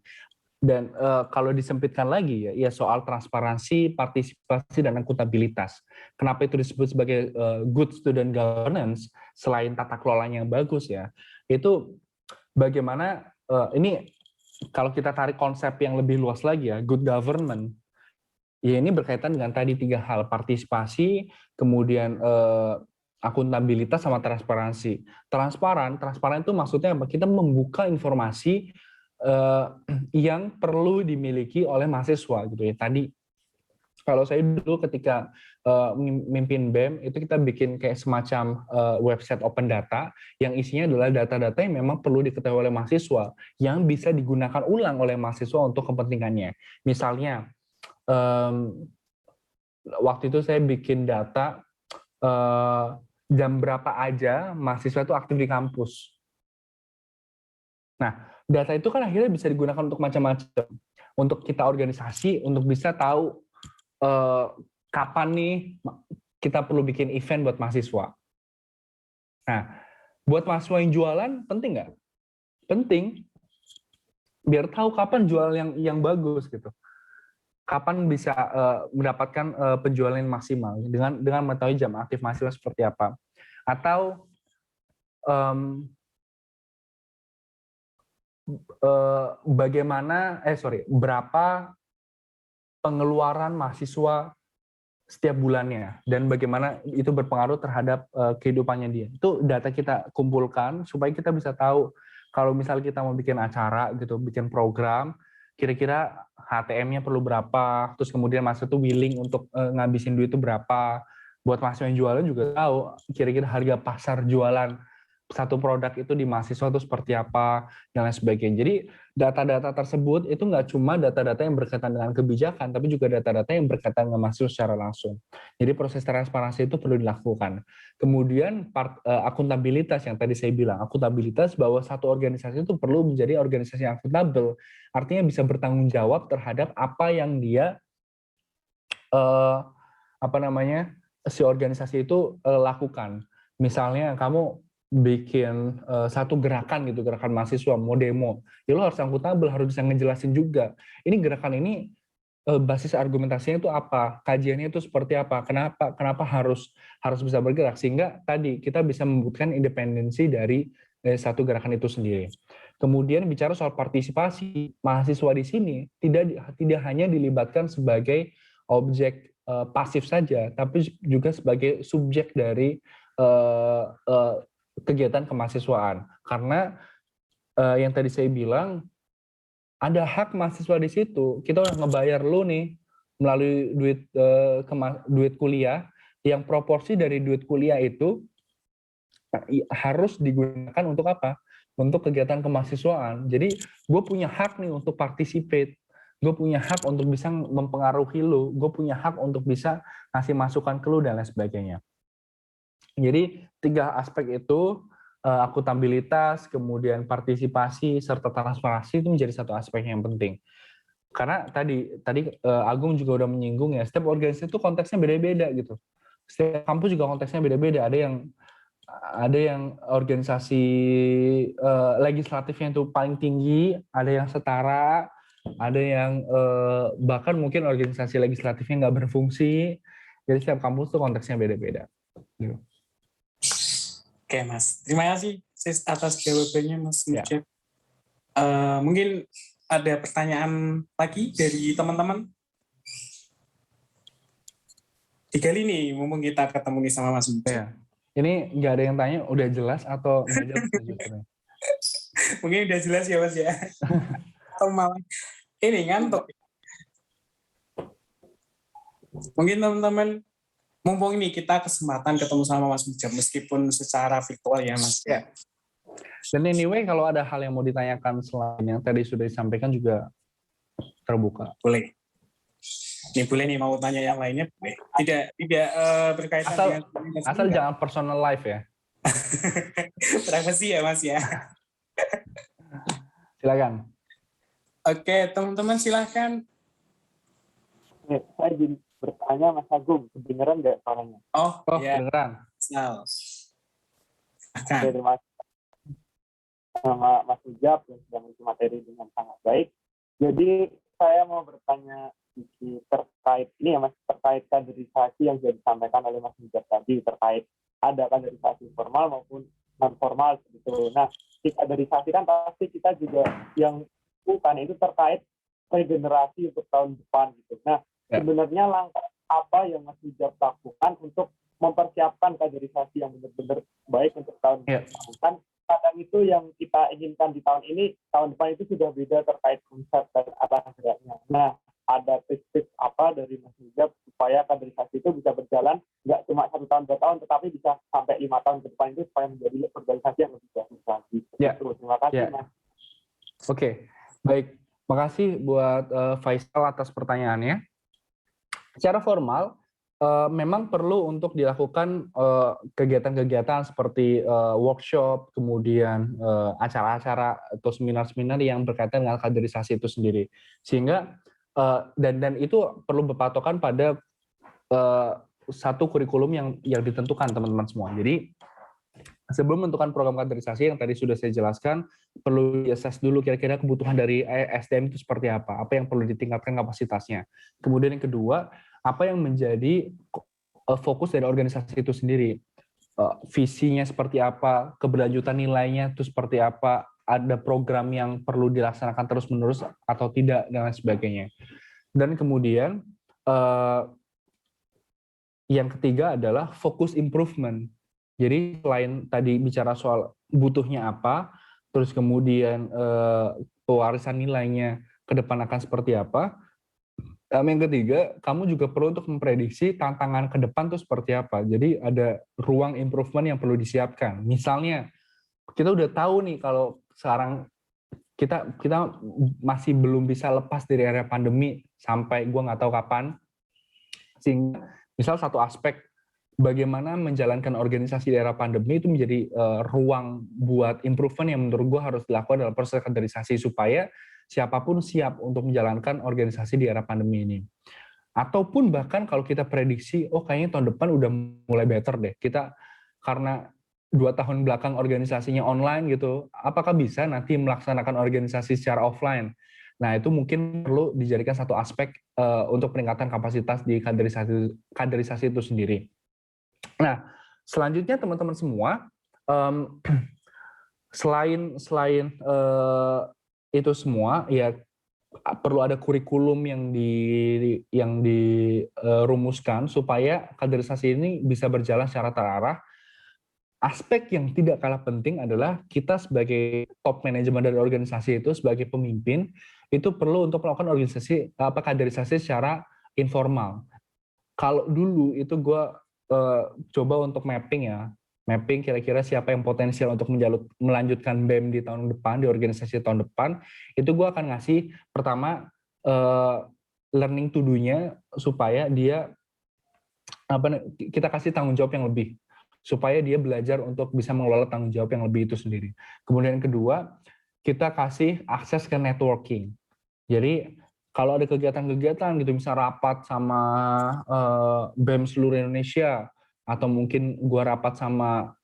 Dan kalau disempitkan lagi ya soal transparansi, partisipasi, dan akuntabilitas. Kenapa itu disebut sebagai good student governance selain tata kelolanya yang bagus ya? Itu bagaimana ini kalau kita tarik konsep yang lebih luas lagi ya, good government. Ya ini berkaitan dengan tadi 3 hal, partisipasi, kemudian akuntabilitas sama transparansi. Transparan itu maksudnya apa? Kita membuka informasi yang perlu dimiliki oleh mahasiswa gitu ya. Tadi kalau saya dulu ketika mimpin BEM itu kita bikin kayak semacam website open data yang isinya adalah data-data yang memang perlu diketahui oleh mahasiswa yang bisa digunakan ulang oleh mahasiswa untuk kepentingannya. Misalnya waktu itu saya bikin data jam berapa aja mahasiswa itu aktif di kampus. Nah, data itu kan akhirnya bisa digunakan untuk macam-macam. Untuk kita organisasi, untuk bisa tahu kapan nih kita perlu bikin event buat mahasiswa. Nah, buat mahasiswa yang jualan, penting nggak? Penting. Biar tahu kapan jual yang bagus gitu. Kapan bisa mendapatkan penjualan yang maksimal dengan mengetahui jam aktif mahasiswa seperti apa. Atau berapa pengeluaran mahasiswa setiap bulannya dan bagaimana itu berpengaruh terhadap kehidupannya dia. Itu data kita kumpulkan supaya kita bisa tahu kalau misal kita mau bikin acara gitu, bikin program, kira-kira HTM-nya perlu berapa, terus kemudian mahasiswa itu willing untuk ngabisin duit itu berapa. Buat mahasiswa yang jualan juga tahu kira-kira harga pasar jualan satu produk itu di mahasiswa itu seperti apa, dan lain sebagainya. Jadi data-data tersebut itu nggak cuma data-data yang berkaitan dengan kebijakan, tapi juga data-data yang berkaitan dengan mahasiswa secara langsung. Jadi proses transparansi itu perlu dilakukan. Kemudian akuntabilitas yang tadi saya bilang, akuntabilitas bahwa satu organisasi itu perlu menjadi organisasi yang akuntabel, artinya bisa bertanggung jawab terhadap apa yang dia si organisasi itu lakukan. Misalnya kamu bikin satu gerakan gitu, gerakan mahasiswa mau demo, ya lo harus akuntabel, harus bisa ngejelasin juga ini gerakan ini basis argumentasinya itu apa, kajiannya itu seperti apa, kenapa harus bisa bergerak, sehingga tadi kita bisa membuktikan independensi dari satu gerakan itu sendiri. Kemudian bicara soal partisipasi, mahasiswa di sini tidak hanya dilibatkan sebagai objek pasif saja, tapi juga sebagai subjek dari kegiatan kemahasiswaan. Karena yang tadi saya bilang, ada hak mahasiswa di situ. Kita udah ngebayar lu nih melalui duit kuliah, yang proporsi dari duit kuliah itu harus digunakan untuk apa? Untuk kegiatan kemahasiswaan. Jadi gue punya hak nih untuk participate. Gue punya hak untuk bisa mempengaruhi lu. Gue punya hak untuk bisa ngasih masukan ke lu dan lain sebagainya. Jadi 3 aspek itu, akuntabilitas, kemudian partisipasi, serta transparansi itu menjadi satu aspek yang penting. Karena tadi Agung juga udah menyinggung ya, setiap organisasi itu konteksnya beda-beda gitu. Setiap kampus juga konteksnya beda-beda. Ada yang organisasi legislatifnya itu paling tinggi, ada yang setara, ada yang bahkan mungkin organisasi legislatifnya nggak berfungsi. Jadi setiap kampus itu konteksnya beda-beda. Gitu. Oke, Mas. Terima kasih atas jawabannya, Mas Mujab. Mungkin ada pertanyaan lagi dari teman-teman? Digali nih, mumpung kita ketemu nih sama Mas Mujab. Ya. Ini nggak ada yang tanya, udah jelas atau nggak jelas justru? Mungkin udah jelas ya, Mas ya. Atau malah ini ngantuk. Mungkin teman-teman Mumpung ini kita kesempatan ketemu sama Mas Mujab meskipun secara virtual ya Mas. Ya. Dan anyway, kalau ada hal yang mau ditanyakan selain yang tadi sudah disampaikan juga terbuka. Boleh. Ini boleh nih mau tanya yang lainnya boleh. Tidak berkaitan dengan asal jangan personal life ya. Privasi ya Mas ya. Silakan. Oke, teman-teman silakan. Saya izin bertanya Mas Agung, kedengeran nggak suaranya? Oh ya. Kedengeran. Silakan. Terima kasih sama Mas Ujab yang sudah mengisi materi dengan sangat baik. Jadi saya mau bertanya terkait ini ya Mas, terkait kaderisasi yang sudah disampaikan oleh Mas Ujab tadi, terkait ada kaderisasi formal maupun non formal gitu. Nah, di kaderisasi kan pasti kita juga yang bukan itu terkait regenerasi untuk tahun depan gitu. Nah, sebenarnya langkah apa yang Mas Ujab lakukan untuk mempersiapkan kaderisasi yang benar-benar baik untuk tahun depan? Kan kadang itu yang kita inginkan di tahun ini, tahun depan itu sudah beda terkait konsep dan arah geraknya. Nah, ada tips-tips apa dari Mas Ujab supaya kaderisasi itu bisa berjalan nggak cuma 1 tahun 2 tahun, tetapi bisa sampai 5 tahun ke depan itu supaya menjadi organisasi yang lebih bagus lagi. Terima kasih Mas. Oke, baik. Makasih buat Faisal atas pertanyaannya. Secara formal, memang perlu untuk dilakukan kegiatan-kegiatan seperti workshop, kemudian acara-acara atau seminar-seminar yang berkaitan dengan kaderisasi itu sendiri. Sehingga dan itu perlu berpatokan pada satu kurikulum yang ditentukan teman-teman semua. Jadi sebelum menentukan program kaderisasi yang tadi sudah saya jelaskan, perlu diassess dulu kira-kira kebutuhan dari SDM itu seperti apa yang perlu ditingkatkan kapasitasnya. Kemudian yang kedua, apa yang menjadi fokus dari organisasi itu sendiri. Visinya seperti apa, keberlanjutan nilainya itu seperti apa, ada program yang perlu dilaksanakan terus-menerus atau tidak, dan lain sebagainya. Dan kemudian yang ketiga adalah fokus improvement. Jadi selain tadi bicara soal butuhnya apa, terus kemudian pewarisan nilainya ke depan akan seperti apa, yang ketiga, kamu juga perlu untuk memprediksi tantangan ke depan itu seperti apa. Jadi ada ruang improvement yang perlu disiapkan. Misalnya, kita udah tahu nih kalau sekarang kita masih belum bisa lepas dari area pandemi sampai gue nggak tahu kapan. Sehingga misal satu aspek bagaimana menjalankan organisasi di era pandemi itu menjadi ruang buat improvement yang menurut gue harus dilakukan dalam proses kaderisasi supaya siapapun siap untuk menjalankan organisasi di era pandemi ini. Ataupun bahkan kalau kita prediksi, kayaknya tahun depan udah mulai better deh. Kita karena 2 tahun belakang organisasinya online gitu, apakah bisa nanti melaksanakan organisasi secara offline? Nah, itu mungkin perlu dijadikan satu aspek untuk peningkatan kapasitas di kaderisasi itu sendiri. Nah, selanjutnya teman-teman semua, selain itu semua, ya perlu ada kurikulum yang dirumuskan supaya kaderisasi ini bisa berjalan secara terarah. Aspek yang tidak kalah penting adalah kita sebagai top manajemen dari organisasi itu, sebagai pemimpin, itu perlu untuk melakukan kaderisasi secara informal. Kalau dulu itu gue coba untuk mapping kira-kira siapa yang potensial untuk melanjutkan BEM di tahun depan, di organisasi tahun depan, itu gue akan ngasih pertama learning to do-nya supaya dia kita kasih tanggung jawab yang lebih, supaya dia belajar untuk bisa mengelola tanggung jawab yang lebih itu sendiri. Kemudian yang kedua, kita kasih akses ke networking. Jadi kalau ada kegiatan-kegiatan gitu, misalnya rapat sama BEM seluruh Indonesia, atau mungkin gua rapat sama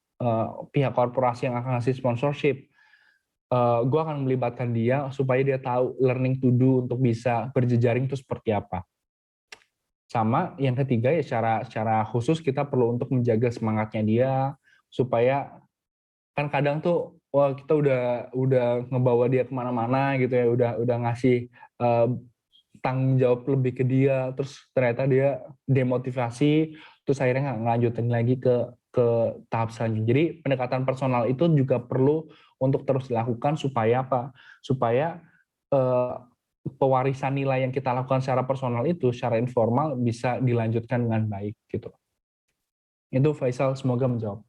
pihak korporasi yang akan ngasih sponsorship, gua akan melibatkan dia supaya dia tahu learning to do untuk bisa berjejaring itu seperti apa. Sama yang ketiga ya secara khusus kita perlu untuk menjaga semangatnya dia, supaya kan kadang tuh kita udah ngebawa dia kemana-mana gitu ya, udah ngasih tanggung jawab lebih ke dia, terus ternyata dia demotivasi, terus akhirnya nggak ngelanjutin lagi ke tahap selanjutnya. Jadi pendekatan personal itu juga perlu untuk terus dilakukan supaya apa? Supaya pewarisan nilai yang kita lakukan secara personal itu, secara informal bisa dilanjutkan dengan baik gitu. Itu Faisal, semoga menjawab.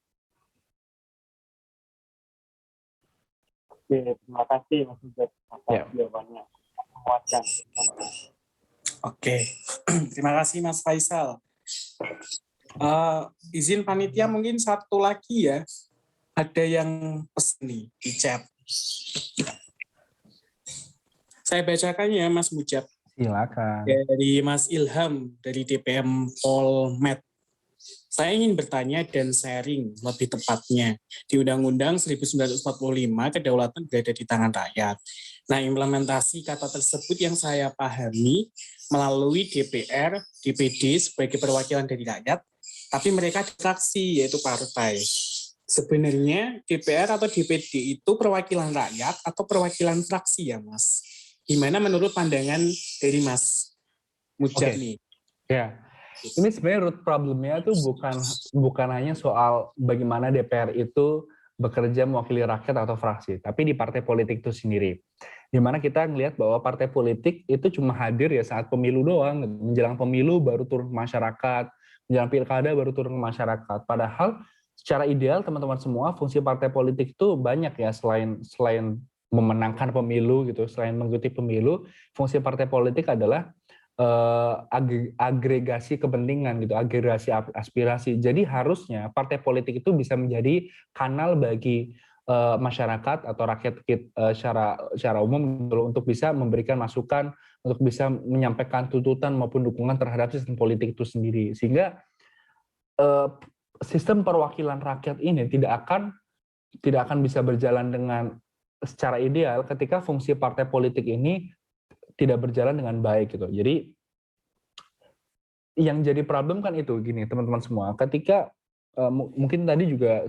Oke, terima kasih Mas Ujat atas jawabannya. Memuaskan. Oke, terima kasih Mas Faisal. Izin panitia mungkin satu lagi ya. Ada yang pesan nih di chat. Saya bacakan ya Mas Mujab. Silakan. Dari Mas Ilham dari DPM Polmed. Saya ingin bertanya dan sharing lebih tepatnya. Di Undang-Undang 1945, kedaulatan berada di tangan rakyat. Nah, implementasi kata tersebut yang saya pahami melalui DPR, DPD sebagai perwakilan dari rakyat, tapi mereka fraksi, yaitu partai. Sebenarnya DPR atau DPD itu perwakilan rakyat atau perwakilan fraksi ya, Mas? Gimana menurut pandangan dari Mas Mujab nih? Ya, ini sebenarnya root problemnya tuh bukan hanya soal bagaimana DPR itu bekerja mewakili rakyat atau fraksi, tapi di partai politik itu sendiri. Di mana kita ngelihat bahwa partai politik itu cuma hadir ya saat pemilu doang, menjelang pemilu baru turun ke masyarakat, menjelang pilkada baru turun ke masyarakat. Padahal secara ideal teman-teman semua fungsi partai politik itu banyak ya, selain memenangkan pemilu gitu, selain mengikuti pemilu, fungsi partai politik adalah agregasi kepentingan gitu, agregasi aspirasi. Jadi harusnya partai politik itu bisa menjadi kanal bagi masyarakat atau rakyat secara umum gitu, untuk bisa memberikan masukan, untuk bisa menyampaikan tuntutan maupun dukungan terhadap sistem politik itu sendiri. Sehingga sistem perwakilan rakyat ini tidak akan bisa berjalan dengan secara ideal ketika fungsi partai politik ini tidak berjalan dengan baik gitu. Jadi yang jadi problem kan itu gini teman-teman semua. Ketika mungkin tadi juga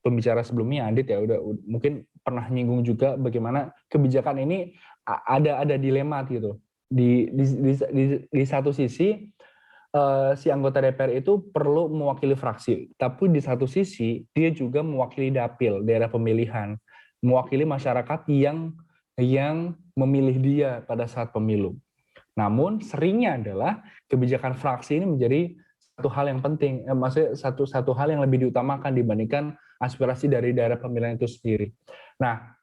pembicara sebelumnya Adit ya udah mungkin pernah nyinggung juga bagaimana kebijakan ini ada dilema gitu. Di satu sisi si anggota DPR itu perlu mewakili fraksi, tapi di satu sisi dia juga mewakili dapil, daerah pemilihan, mewakili masyarakat yang memilih dia pada saat pemilu. Namun seringnya adalah kebijakan fraksi ini menjadi satu hal yang penting, maksudnya satu hal yang lebih diutamakan dibandingkan aspirasi dari daerah pemilihan itu sendiri. Nah,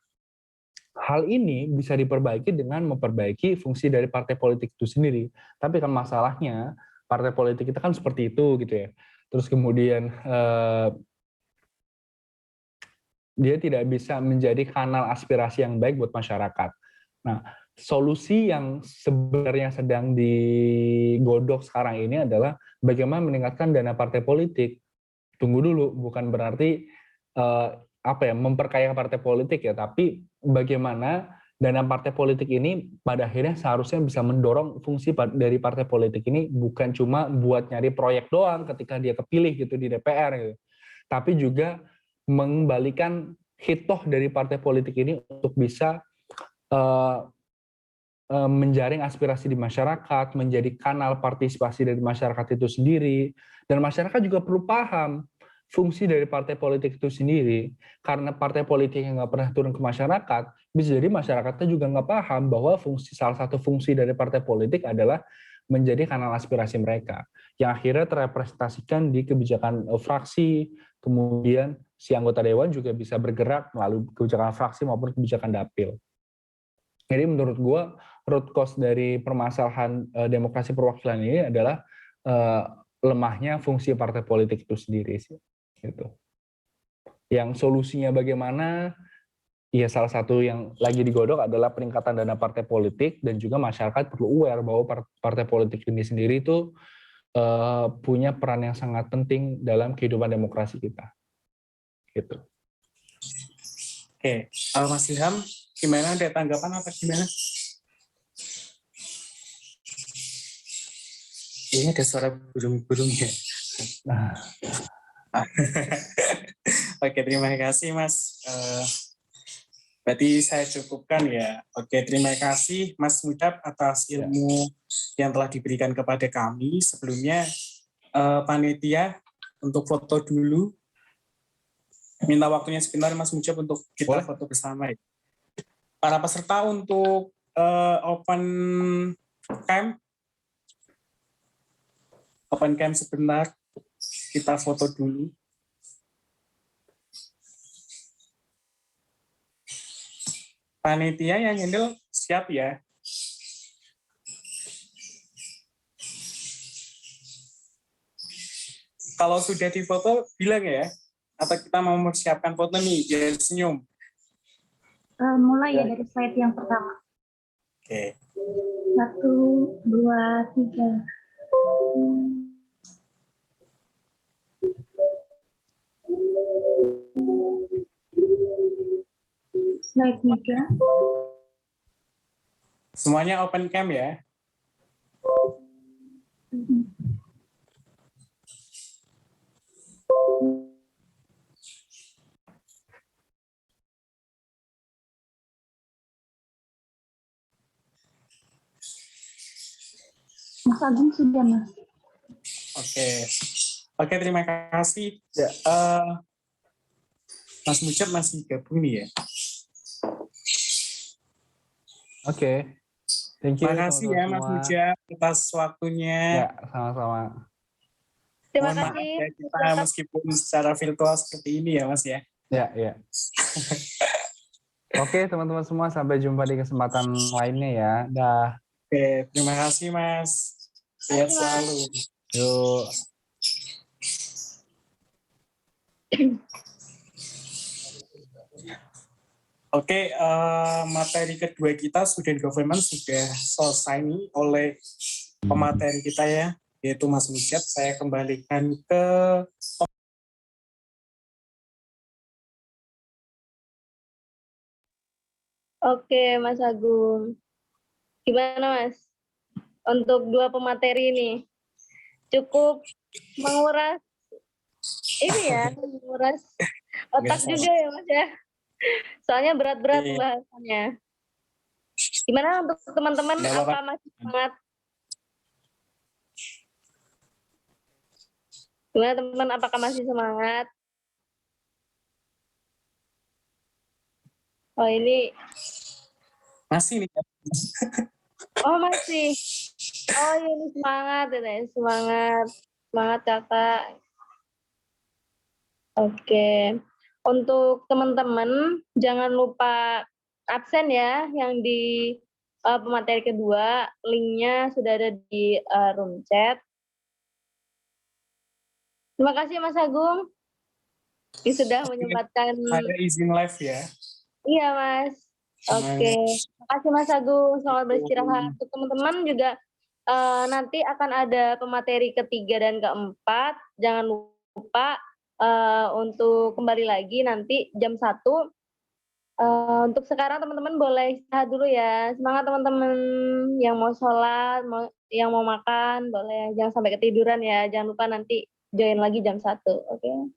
hal ini bisa diperbaiki dengan memperbaiki fungsi dari partai politik itu sendiri. Tapi kan masalahnya partai politik kita kan seperti itu gitu ya. Terus kemudian dia tidak bisa menjadi kanal aspirasi yang baik buat masyarakat. Nah, solusi yang sebenarnya sedang digodok sekarang ini adalah bagaimana meningkatkan dana partai politik. Tunggu dulu, bukan berarti memperkaya partai politik ya, tapi bagaimana dana partai politik ini pada akhirnya seharusnya bisa mendorong fungsi dari partai politik ini bukan cuma buat nyari proyek doang ketika dia kepilih gitu di DPR gitu, tapi juga mengembalikan hitoh dari partai politik ini untuk bisa menjaring aspirasi di masyarakat, menjadi kanal partisipasi dari masyarakat itu sendiri, dan masyarakat juga perlu paham fungsi dari partai politik itu sendiri. Karena partai politik yang nggak pernah turun ke masyarakat, bisa jadi masyarakatnya juga nggak paham bahwa salah satu fungsi dari partai politik adalah menjadi kanal aspirasi mereka, yang akhirnya terrepresentasikan di kebijakan fraksi, kemudian si anggota dewan juga bisa bergerak melalui kebijakan fraksi maupun kebijakan dapil. Jadi menurut gue, root cause dari permasalahan demokrasi perwakilan ini adalah lemahnya fungsi partai politik itu sendiri sih. Gitu. Yang solusinya bagaimana? Ya salah satu yang lagi digodok adalah peningkatan dana partai politik, dan juga masyarakat perlu aware bahwa partai politik ini sendiri itu punya peran yang sangat penting dalam kehidupan demokrasi kita. Gitu. Oke, Mas Ilham, gimana, ada tanggapan apa gimana? Ini ada suara burung-burung ya. Oke, terima kasih Mas. Berarti saya cukupkan ya. Oke, terima kasih Mas Mujab atas ilmu yang telah diberikan kepada kami. Sebelumnya panitia untuk foto dulu. Minta waktunya sebentar Mas Mujab untuk kita foto bersama. Para peserta untuk open cam sebentar. Kita foto dulu. Panitia yang handle siap ya. Kalau sudah difoto, bilang ya. Atau kita mau mempersiapkan foto nih, biar senyum. Mulai ya dari slide yang pertama. Oke. 1, 2, 3. Slide 3. Semuanya open cam ya. Mas Agung sudah, Mas. Oke. Oke, terima kasih. Ya. Mas Mujab masih gabung nih ya. Oke. Thank you Terima kasih ya teman-teman Mas semua. Mujab atas waktunya. Ya, sama-sama. Terima Mohon maaf kasih. ya kita meskipun secara virtual seperti ini ya Mas ya. Ya, ya. Oke, teman-teman semua, sampai jumpa di kesempatan lainnya ya. Dah. Oke, terima kasih Mas. Sehat selalu. Yuk. Oke, materi kedua kita student government sudah selesai nih oleh pemateri kita ya, yaitu Mas Mujab. Saya kembalikan ke Oke, Mas Agung. Gimana, Mas? Untuk 2 pemateri ini, cukup menguras ini ya, menguras otak Biasa. juga ya, Mas ya. Soalnya berat-berat Iya. pembahasannya. Gimana untuk teman-teman, Nggak apa-apa. apa masih semangat? Gimana teman-teman, apakah masih semangat? Oh ini, Masih nih. oh masih. Oh iya, ini semangat, ya. Semangat, semangat kakak. Oke, untuk teman-teman jangan lupa absen ya, yang di pemateri kedua, linknya sudah ada di room chat. Terima kasih Mas Agung, yang sudah menyempatkan. Saya izin live ya. Iya Mas. Oke, terima kasih Mas Agung, selamat beristirahat. Untuk teman-teman juga nanti akan ada pemateri ketiga dan keempat. Jangan lupa untuk kembali lagi nanti jam 1. Untuk sekarang teman-teman boleh istirahat dulu ya. Semangat teman-teman yang mau sholat, yang mau makan, boleh jangan sampai ketiduran ya. Jangan lupa nanti join lagi jam 1. Oke.